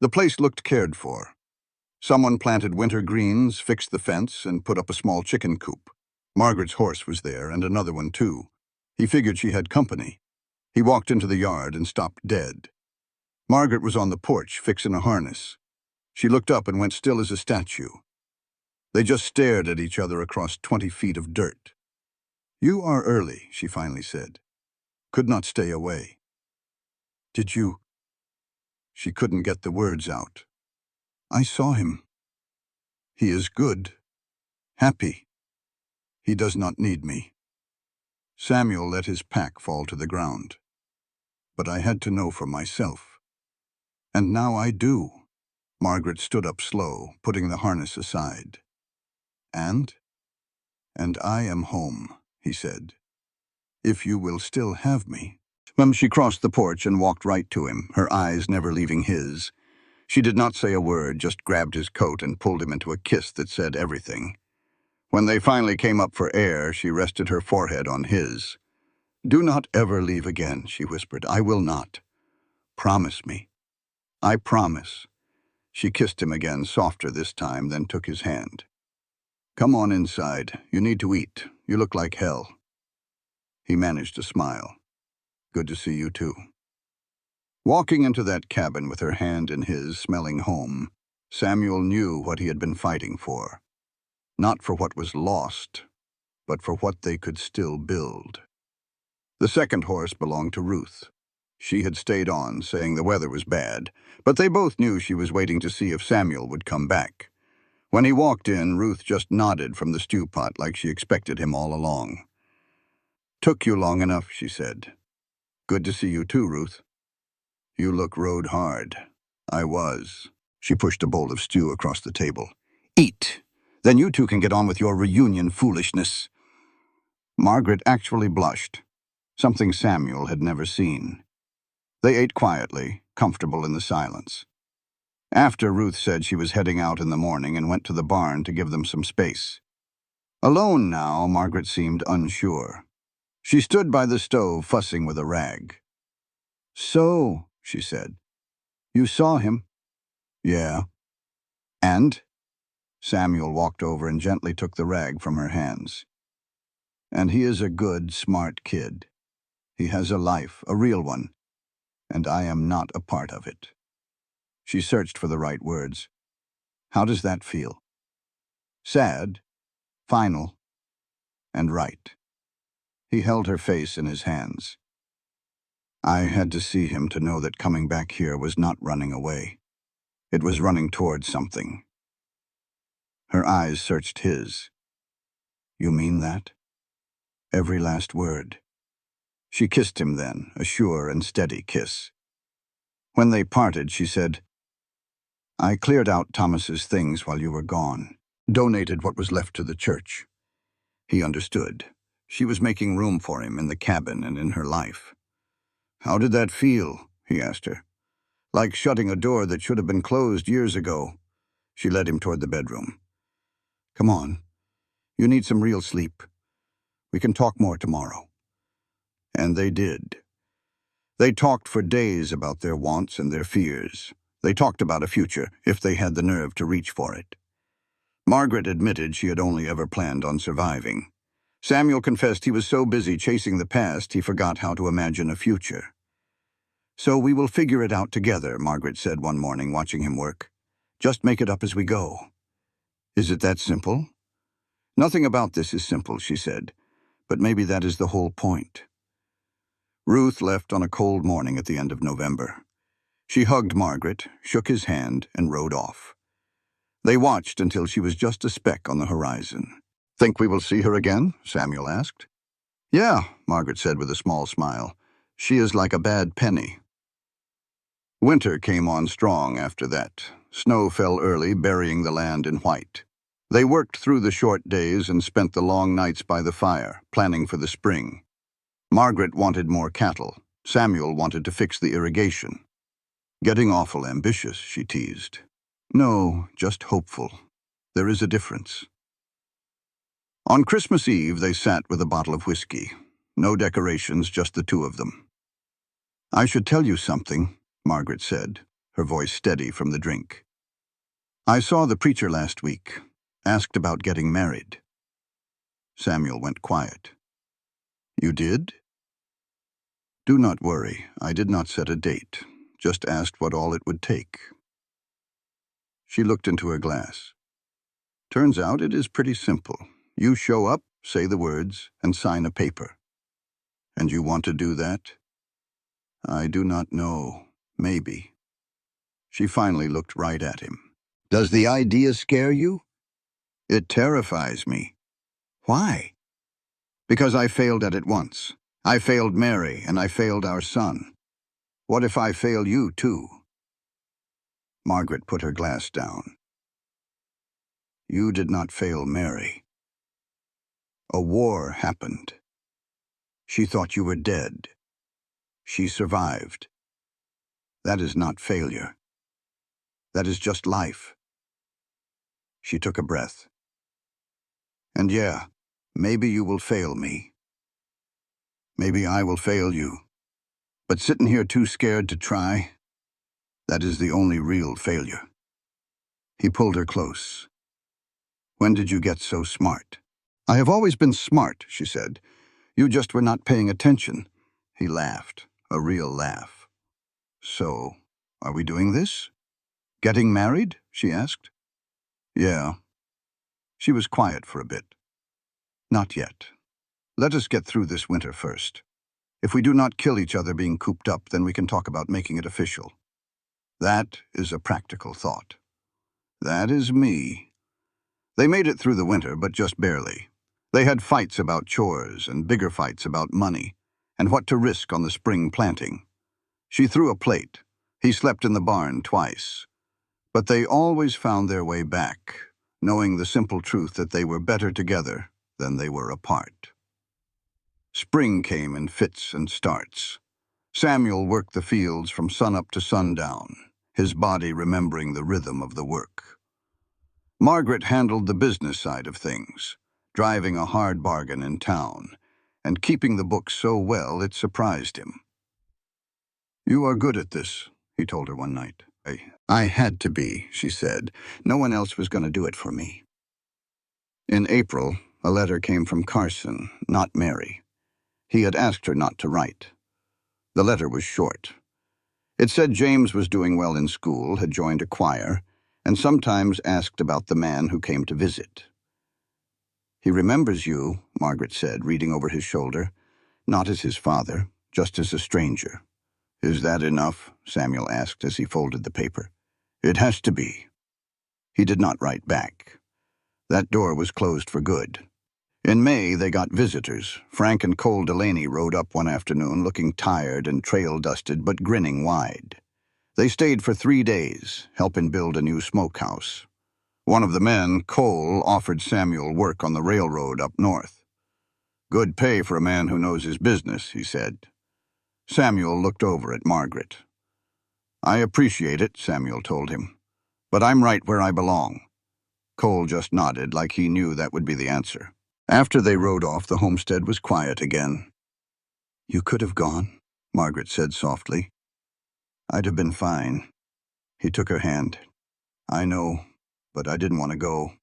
The place looked cared for. Someone planted winter greens, fixed the fence, and put up a small chicken coop. Margaret's horse was there, and another one too. He figured she had company. He walked into the yard and stopped dead. Margaret was on the porch, fixing a harness. She looked up and went still as a statue. They just stared at each other across 20 feet of dirt. "You are early," she finally said. "Could not stay away." "Did you?" She couldn't get the words out. "I saw him. He is good. Happy. He does not need me." Samuel let his pack fall to the ground. "But I had to know for myself. And now I do." Margaret stood up slow, putting the harness aside. "And I am home," he said. "If you will still have me." She crossed the porch and walked right to him, her eyes never leaving his. She did not say a word, just grabbed his coat and pulled him into a kiss that said everything. When they finally came up for air, she rested her forehead on his. "Do not ever leave again," she whispered. "I will not. Promise me." "I promise." She kissed him again, softer this time, then took his hand. "Come on inside. You need to eat. You look like hell." He managed to smile. "Good to see you too." Walking into that cabin with her hand in his, smelling home, Samuel knew what he had been fighting for. Not for what was lost, but for what they could still build. The second horse belonged to Ruth. She had stayed on, saying the weather was bad, but they both knew she was waiting to see if Samuel would come back. When he walked in, Ruth just nodded from the stew pot like she expected him all along. "Took you long enough," she said. "Good to see you too, Ruth." "You look rode hard." "I was." She pushed a bowl of stew across the table. "Eat. Then you two can get on with your reunion foolishness." Margaret actually blushed, something Samuel had never seen. They ate quietly, comfortable in the silence. After, Ruth said she was heading out in the morning and went to the barn to give them some space. Alone now, Margaret seemed unsure. She stood by the stove, fussing with a rag. "So," she said, "you saw him?" "Yeah." "And?" Samuel walked over and gently took the rag from her hands. "And he is a good, smart kid. He has a life, a real one, and I am not a part of it." She searched for the right words. "How does that feel?" "Sad, final, and right." He held her face in his hands. "I had to see him to know that coming back here was not running away. It was running towards something." Her eyes searched his. "You mean that?" Every last word. She kissed him then, a sure and steady kiss. When they parted, she said, "I cleared out Thomas's things while you were gone, donated what was left to the church." He understood. She was making room for him in the cabin and in her life. "How did that feel?" he asked her. "Like shutting a door that should have been closed years ago." She led him toward the bedroom. "Come on. You need some real sleep. We can talk more tomorrow." And they did. They talked for days about their wants and their fears. They talked about a future, if they had the nerve to reach for it. Margaret admitted she had only ever planned on surviving. Samuel confessed he was so busy chasing the past he forgot how to imagine a future. "So we will figure it out together," Margaret said one morning, watching him work. "Just make it up as we go." "Is it that simple?" "Nothing about this is simple," she said, "but maybe that is the whole point." Ruth left on a cold morning at the end of November. She hugged Margaret, shook his hand, and rode off. They watched until she was just a speck on the horizon. "Think we will see her again?" Samuel asked. "Yeah," Margaret said with a small smile. "She is like a bad penny." Winter came on strong after that. Snow fell early, burying the land in white. They worked through the short days and spent the long nights by the fire, planning for the spring. Margaret wanted more cattle. Samuel wanted to fix the irrigation. "Getting awful ambitious," she teased. "No, just hopeful. There is a difference." On Christmas Eve, they sat with a bottle of whiskey. No decorations, just the two of them. "I should tell you something," Margaret said, her voice steady from the drink. "I saw the preacher last week. Asked about getting married." Samuel went quiet. "You did?" "Do not worry. I did not set a date. Just asked what all it would take." She looked into her glass. "Turns out it is pretty simple. You show up, say the words, and sign a paper." "And you want to do that?" "I do not know. Maybe." She finally looked right at him. "Does the idea scare you?" "It terrifies me." "Why?" "Because I failed at it once. I failed Mary, and I failed our son. What if I fail you, too?" Margaret put her glass down. "You did not fail Mary. A war happened. She thought you were dead. She survived. That is not failure. That is just life." She took a breath. "And yeah, maybe you will fail me. Maybe I will fail you. But sitting here too scared to try, that is the only real failure." He pulled her close. "When did you get so smart?" "I have always been smart," she said. "You just were not paying attention." He laughed, a real laugh. "So, are we doing this? Getting married?" she asked. "Yeah." She was quiet for a bit. "Not yet. Let us get through this winter first. If we do not kill each other being cooped up, then we can talk about making it official." That is a practical thought. That is me. They made it through the winter, but just barely. They had fights about chores and bigger fights about money and what to risk on the spring planting. She threw a plate. He slept in the barn twice. But they always found their way back, knowing the simple truth that they were better together than they were apart. Spring came in fits and starts. Samuel worked the fields from sunup to sundown, his body remembering the rhythm of the work. Margaret handled the business side of things, driving a hard bargain in town, and keeping the books so well it surprised him. "You are good at this," he told her one night. I had to be," she said. "No one else was going to do it for me." In April, a letter came from Carson, not Mary. He had asked her not to write. The letter was short. It said James was doing well in school, had joined a choir, and sometimes asked about the man who came to visit. "He remembers you," Margaret said, reading over his shoulder. "Not as his father, just as a stranger." "Is that enough?" Samuel asked as he folded the paper. "It has to be." He did not write back. That door was closed for good. In May, they got visitors. Frank and Cole Delaney rode up one afternoon looking tired and trail-dusted but grinning wide. They stayed for 3 days, helping build a new smokehouse. One of the men, Cole, offered Samuel work on the railroad up north. "Good pay for a man who knows his business," he said. Samuel looked over at Margaret. "I appreciate it," Samuel told him, "but I'm right where I belong." Cole just nodded like he knew that would be the answer. After they rode off, the homestead was quiet again. "You could have gone," Margaret said softly. "I'd have been fine." He took her hand. "I know, but I didn't want to go."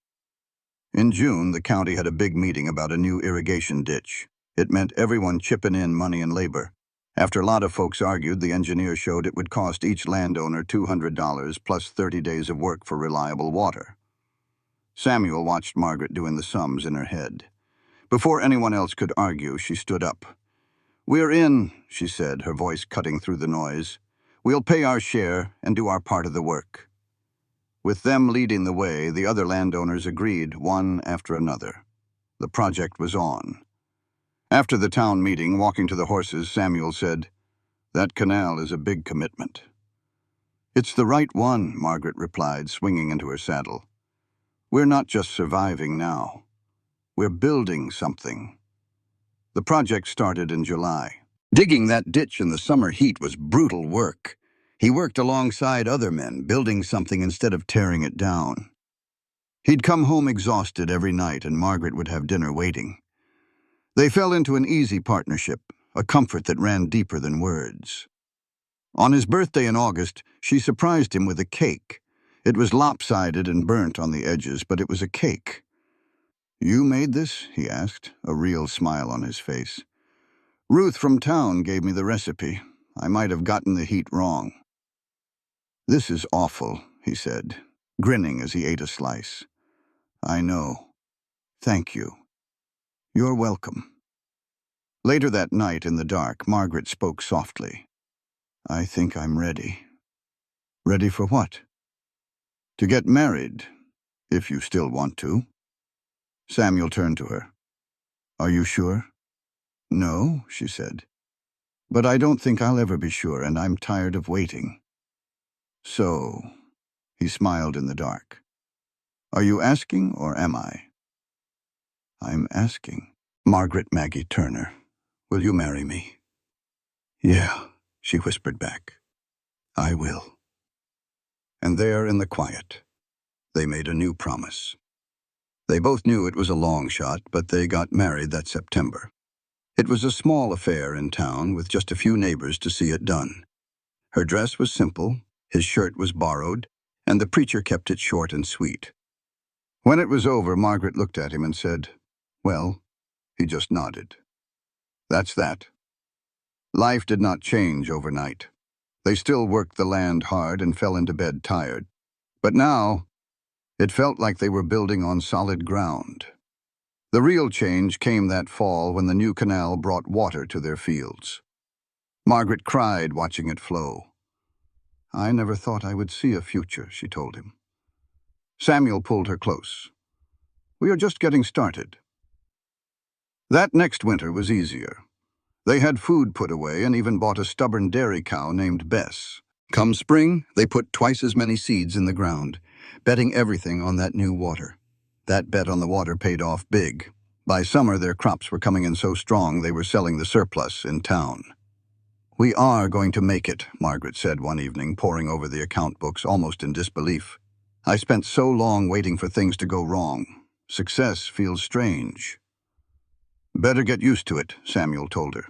In June, the county had a big meeting about a new irrigation ditch. It meant everyone chipping in money and labor. After a lot of folks argued, the engineer showed it would cost each landowner $200 plus 30 days of work for reliable water. Samuel watched Margaret doing the sums in her head. Before anyone else could argue, she stood up. "We're in," she said, her voice cutting through the noise. "We'll pay our share and do our part of the work." With them leading the way, the other landowners agreed, one after another. The project was on. After the town meeting, walking to the horses, Samuel said, "That canal is a big commitment." "It's the right one," Margaret replied, swinging into her saddle. "We're not just surviving now. We're building something." The project started in July. Digging that ditch in the summer heat was brutal work. He worked alongside other men, building something instead of tearing it down. He'd come home exhausted every night, and Margaret would have dinner waiting. They fell into an easy partnership, a comfort that ran deeper than words. On his birthday in August, she surprised him with a cake. It was lopsided and burnt on the edges, but it was a cake. "You made this?" he asked, a real smile on his face. "Ruth from town gave me the recipe. I might have gotten the heat wrong." "This is awful," he said, grinning as he ate a slice. "I know. Thank you." "You're welcome." Later that night, in the dark, Margaret spoke softly. "I think I'm ready." "Ready for what?" "To get married, if you still want to." Samuel turned to her. "Are you sure?" "No," she said. "But I don't think I'll ever be sure, and I'm tired of waiting." "So," he smiled in the dark. "Are you asking, or am I?" "I'm asking." "Margaret Maggie Turner, will you marry me?" "Yeah," she whispered back. "I will." And there, in the quiet, they made a new promise. They both knew it was a long shot, but they got married that September. It was a small affair in town, with just a few neighbors to see it done. Her dress was simple, his shirt was borrowed, and the preacher kept it short and sweet. When it was over, Margaret looked at him and said, "Well?" He just nodded. "That's that." Life did not change overnight. They still worked the land hard and fell into bed tired. But now, it felt like they were building on solid ground. The real change came that fall when the new canal brought water to their fields. Margaret cried watching it flow. "I never thought I would see a future," she told him. Samuel pulled her close. "We are just getting started." That next winter was easier. They had food put away and even bought a stubborn dairy cow named Bess. Come spring, they put twice as many seeds in the ground, betting everything on that new water. That bet on the water paid off big. By summer, their crops were coming in so strong they were selling the surplus in town. "We are going to make it," Margaret said one evening, poring over the account books almost in disbelief. "I spent so long waiting for things to go wrong. Success feels strange." "Better get used to it," Samuel told her.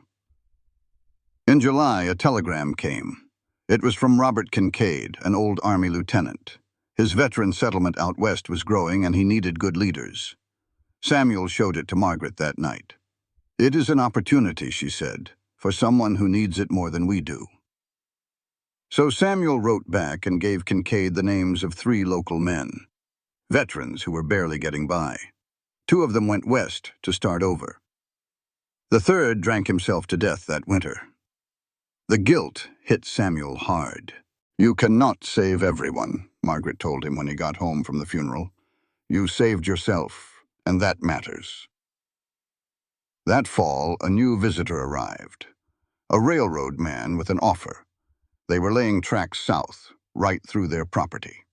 In July, a telegram came. It was from Robert Kincaid, an old Army lieutenant. His veteran settlement out west was growing, and he needed good leaders. Samuel showed it to Margaret that night. "It is an opportunity," she said, "for someone who needs it more than we do." So Samuel wrote back and gave Kincaid the names of 3 local men, veterans who were barely getting by. 2 of them went west to start over. The third drank himself to death that winter. The guilt hit Samuel hard. "You cannot save everyone," Margaret told him when he got home from the funeral. "You saved yourself, and that matters." That fall, a new visitor arrived. A railroad man with an offer. They were laying tracks south, right through their property.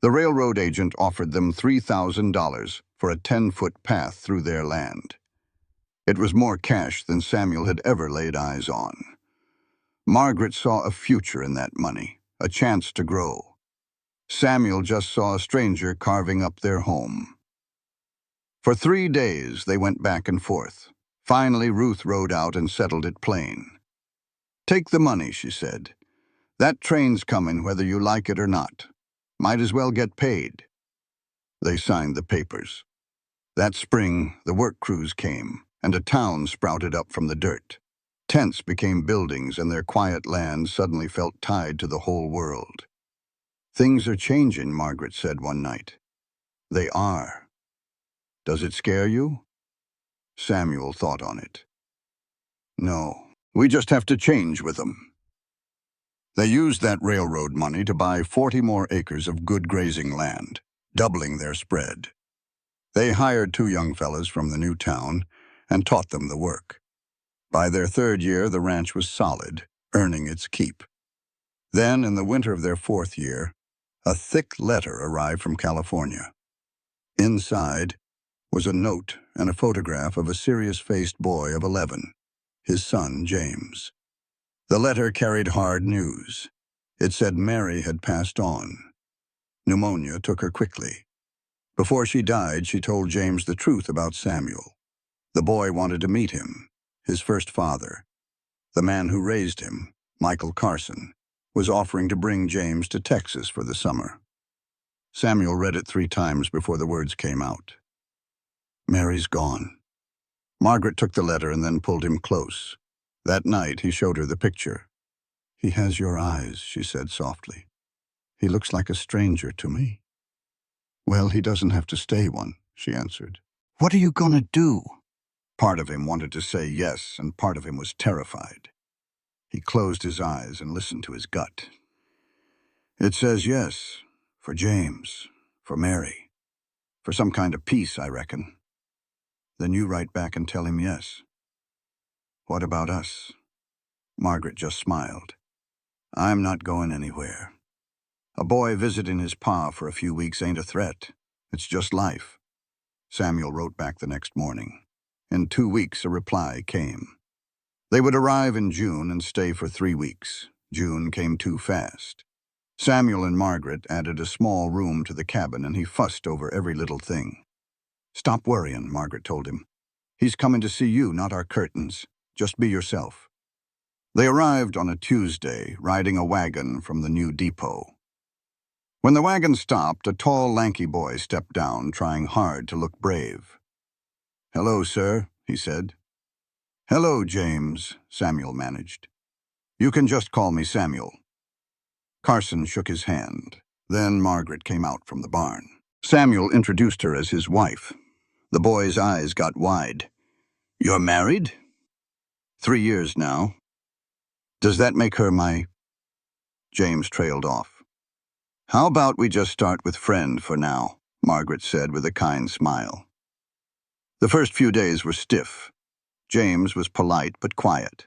The railroad agent offered them $3,000 for a 10-foot path through their land. It was more cash than Samuel had ever laid eyes on. Margaret saw a future in that money, a chance to grow. Samuel just saw a stranger carving up their home. For 3 days, they went back and forth. Finally, Ruth rode out and settled it plain. "Take the money," she said. "That train's coming whether you like it or not. Might as well get paid." They signed the papers. That spring, the work crews came, and a town sprouted up from the dirt. Tents became buildings, and their quiet land suddenly felt tied to the whole world. "Things are changing," Margaret said one night. "They are." "Does it scare you?" Samuel thought on it. "No, we just have to change with them." They used that railroad money to buy 40 more acres of good grazing land, doubling their spread. They hired 2 young fellas from the new town and taught them the work. By their 3rd year, the ranch was solid, earning its keep. Then, in the winter of their 4th year, a thick letter arrived from California. Inside was a note and a photograph of a serious-faced boy of 11, his son, James. The letter carried hard news. It said Mary had passed on. Pneumonia took her quickly. Before she died, she told James the truth about Samuel. The boy wanted to meet him. His first father, the man who raised him, Michael Carson, was offering to bring James to Texas for the summer. Samuel read it 3 times before the words came out. Mary's gone. Margaret took the letter and then pulled him close. That night, he showed her the picture. He has your eyes, she said softly. He looks like a stranger to me. Well, he doesn't have to stay one, she answered. What are you going to do? Part of him wanted to say yes, and part of him was terrified. He closed his eyes and listened to his gut. It says yes, for James, for Mary, for some kind of peace, I reckon. Then you write back and tell him yes. What about us? Margaret just smiled. I'm not going anywhere. A boy visiting his pa for a few weeks ain't a threat. It's just life. Samuel wrote back the next morning. In 2 weeks, a reply came. They would arrive in June and stay for 3 weeks. June came too fast. Samuel and Margaret added a small room to the cabin, and he fussed over every little thing. Stop worrying, Margaret told him. He's coming to see you, not our curtains. Just be yourself. They arrived on a Tuesday, riding a wagon from the new depot. When the wagon stopped, a tall, lanky boy stepped down, trying hard to look brave. Hello, sir, he said. Hello, James, Samuel managed. You can just call me Samuel. Carson shook his hand. Then Margaret came out from the barn. Samuel introduced her as his wife. The boy's eyes got wide. You're married? 3 years now. Does that make her my... James trailed off. How about we just start with friend for now, Margaret said with a kind smile. The first few days were stiff. James was polite but quiet.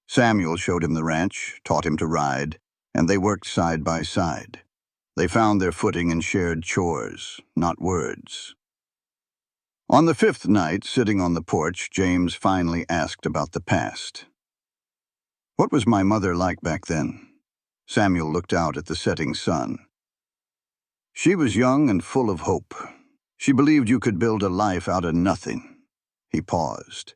Samuel showed him the ranch, taught him to ride, and they worked side by side. They found their footing and shared chores, not words. On the 5th night, sitting on the porch, James finally asked about the past. What was my mother like back then? Samuel looked out at the setting sun. She was young and full of hope. She believed you could build a life out of nothing. He paused.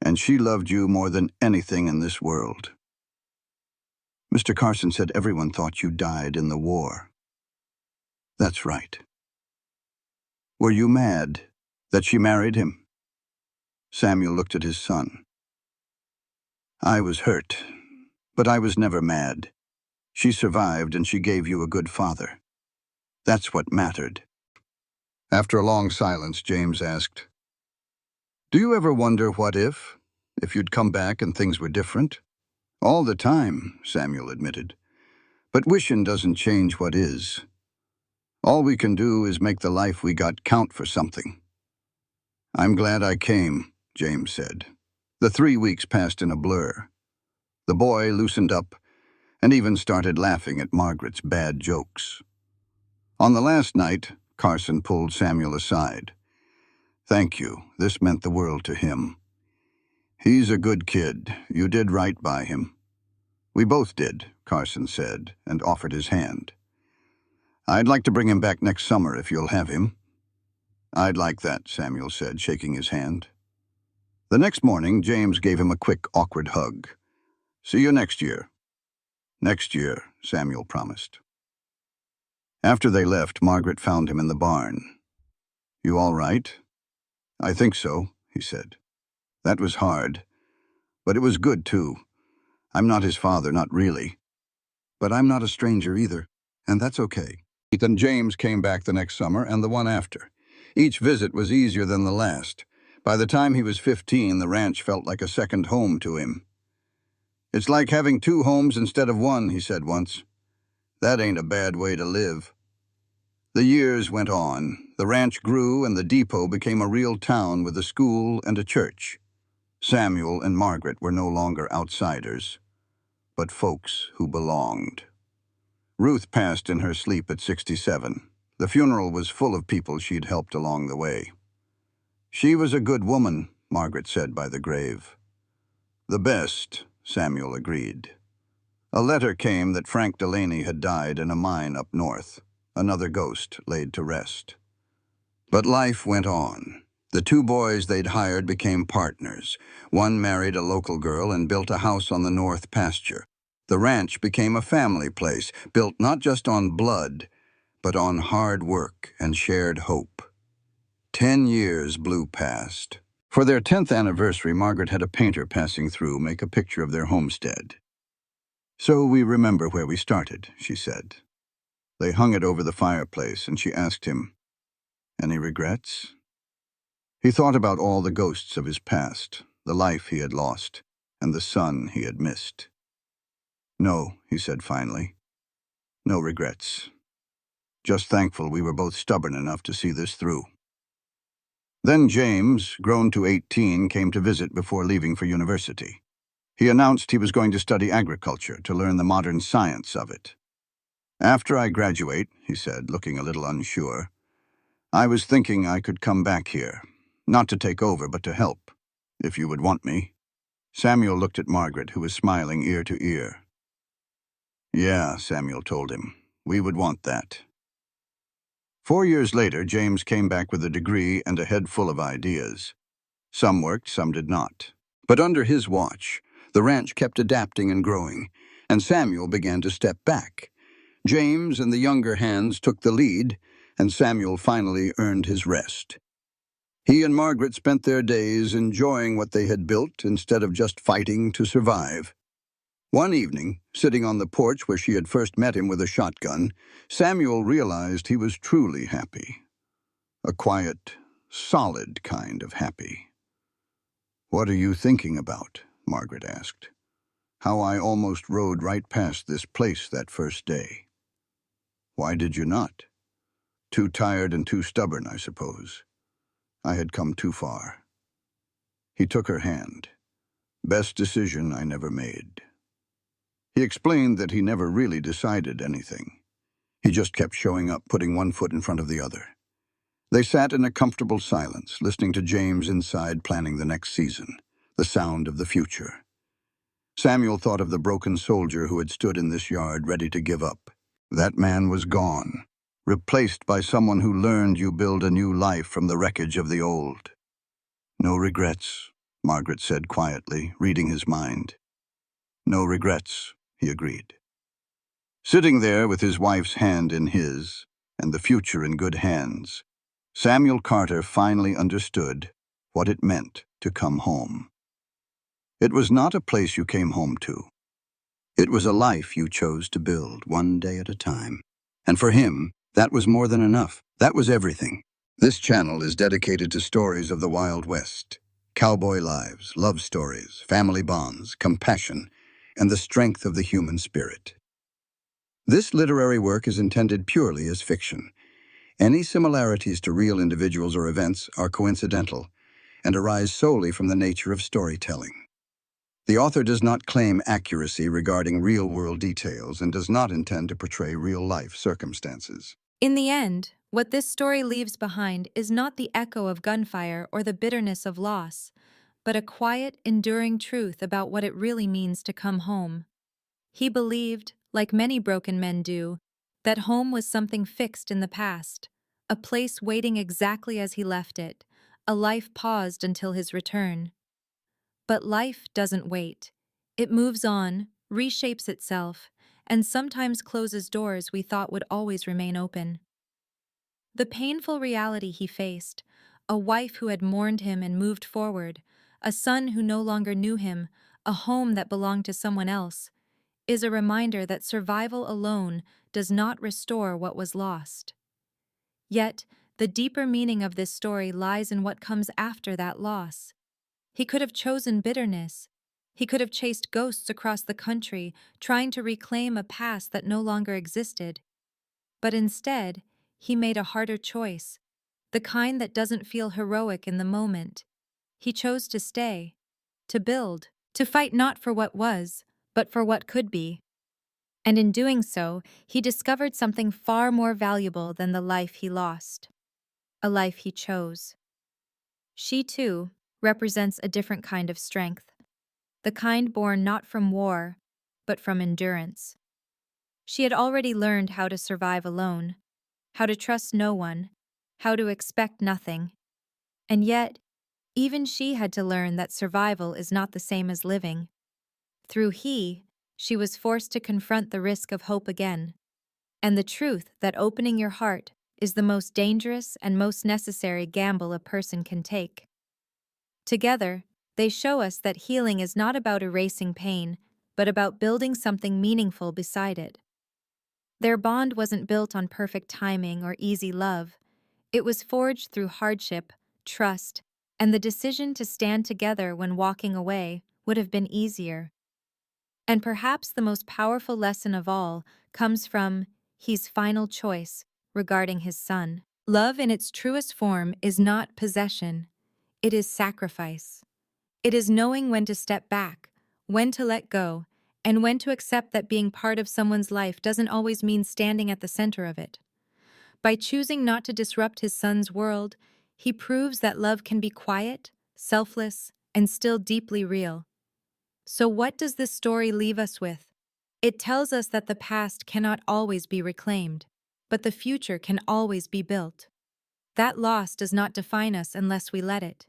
And she loved you more than anything in this world. Mr. Carson said everyone thought you died in the war. That's right. Were you mad that she married him? Samuel looked at his son. I was hurt, but I was never mad. She survived and she gave you a good father. That's what mattered. After a long silence, James asked, Do you ever wonder what if you'd come back and things were different? All the time, Samuel admitted. But wishing doesn't change what is. All we can do is make the life we got count for something. I'm glad I came, James said. The 3 weeks passed in a blur. The boy loosened up and even started laughing at Margaret's bad jokes. On the last night, Carson pulled Samuel aside. Thank you. This meant the world to him. He's a good kid. You did right by him. We both did, Carson said, and offered his hand. I'd like to bring him back next summer if you'll have him. I'd like that, Samuel said, shaking his hand. The next morning, James gave him a quick, awkward hug. See you next year. Next year, Samuel promised. After they left, Margaret found him in the barn. You all right? I think so, he said. That was hard, but it was good, too. I'm not his father, not really. But I'm not a stranger either, and that's okay. Then James came back the next summer and the one after. Each visit was easier than the last. By the time he was 15, the ranch felt like a second home to him. It's like having 2 homes instead of 1, he said once. That ain't a bad way to live. The years went on. The ranch grew and the depot became a real town with a school and a church. Samuel and Margaret were no longer outsiders, but folks who belonged. Ruth passed in her sleep at 67. The funeral was full of people she'd helped along the way. She was a good woman, Margaret said by the grave. The best, Samuel agreed. A letter came that Frank Delaney had died in a mine up north, another ghost laid to rest. But life went on. The two boys they'd hired became partners. One married a local girl and built a house on the north pasture. The ranch became a family place, built not just on blood, but on hard work and shared hope. 10 years blew past. For their 10th anniversary, Margaret had a painter passing through make a picture of their homestead. "So we remember where we started," she said. They hung it over the fireplace, and she asked him, "Any regrets?" He thought about all the ghosts of his past, the life he had lost, and the son he had missed. "No," he said finally. "No regrets. Just thankful we were both stubborn enough to see this through." Then James, grown to 18, came to visit before leaving for university. He announced he was going to study agriculture to learn the modern science of it. "After I graduate," he said, looking a little unsure, "I was thinking I could come back here, not to take over, but to help, if you would want me." Samuel looked at Margaret, who was smiling ear to ear. "Yeah," Samuel told him, "we would want that." 4 years later, James came back with a degree and a head full of ideas. Some worked, some did not. But under his watch, the ranch kept adapting and growing, and Samuel began to step back. James and the younger hands took the lead, and Samuel finally earned his rest. He and Margaret spent their days enjoying what they had built instead of just fighting to survive. One evening, sitting on the porch where she had first met him with a shotgun, Samuel realized he was truly happy. A quiet, solid kind of happy. "What are you thinking about?" Margaret asked. "How I almost rode right past this place that first day." "Why did you not?" "Too tired and too stubborn, I suppose. I had come too far." He took her hand. "Best decision I never made." He explained that he never really decided anything. He just kept showing up, putting one foot in front of the other. They sat in a comfortable silence, listening to James inside planning the next season, the sound of the future. Samuel thought of the broken soldier who had stood in this yard ready to give up. That man was gone, replaced by someone who learned you build a new life from the wreckage of the old. "No regrets," Margaret said quietly, reading his mind. "No regrets," he agreed. Sitting there with his wife's hand in his, and the future in good hands, Samuel Carter finally understood what it meant to come home. It was not a place you came home to. It was a life you chose to build, one day at a time. And for him, that was more than enough. That was everything. This channel is dedicated to stories of the Wild West. Cowboy lives, love stories, family bonds, compassion, and the strength of the human spirit. This literary work is intended purely as fiction. Any similarities to real individuals or events are coincidental and arise solely from the nature of storytelling. The author does not claim accuracy regarding real-world details and does not intend to portray real-life circumstances. In the end, what this story leaves behind is not the echo of gunfire or the bitterness of loss, but a quiet, enduring truth about what it really means to come home. He believed, like many broken men do, that home was something fixed in the past, a place waiting exactly as he left it, a life paused until his return. But life doesn't wait. It moves on, reshapes itself, and sometimes closes doors we thought would always remain open. The painful reality he faced, a wife who had mourned him and moved forward, a son who no longer knew him, a home that belonged to someone else, is a reminder that survival alone does not restore what was lost. Yet, the deeper meaning of this story lies in what comes after that loss. He could have chosen bitterness. He could have chased ghosts across the country, trying to reclaim a past that no longer existed. But instead, he made a harder choice, the kind that doesn't feel heroic in the moment. He chose to stay, to build, to fight not for what was, but for what could be. And in doing so, he discovered something far more valuable than the life he lost, a life he chose. She, too, represents a different kind of strength, the kind born not from war, but from endurance. She had already learned how to survive alone, how to trust no one, how to expect nothing. And yet, even she had to learn that survival is not the same as living. Through he, she was forced to confront the risk of hope again, and the truth that opening your heart is the most dangerous and most necessary gamble a person can take. Together, they show us that healing is not about erasing pain, but about building something meaningful beside it. Their bond wasn't built on perfect timing or easy love. It was forged through hardship, trust, and the decision to stand together when walking away would have been easier. And perhaps the most powerful lesson of all comes from his final choice regarding his son. Love in its truest form is not possession, it is sacrifice. It is knowing when to step back, when to let go, and when to accept that being part of someone's life doesn't always mean standing at the center of it. By choosing not to disrupt his son's world, he proves that love can be quiet, selfless, and still deeply real. So, what does this story leave us with? It tells us that the past cannot always be reclaimed, but the future can always be built. That loss does not define us unless we let it.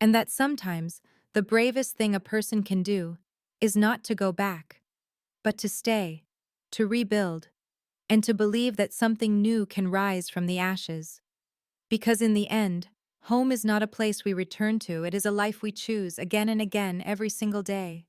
And that sometimes, the bravest thing a person can do is not to go back, but to stay, to rebuild, and to believe that something new can rise from the ashes. Because in the end, home is not a place we return to, it is a life we choose again and again every single day.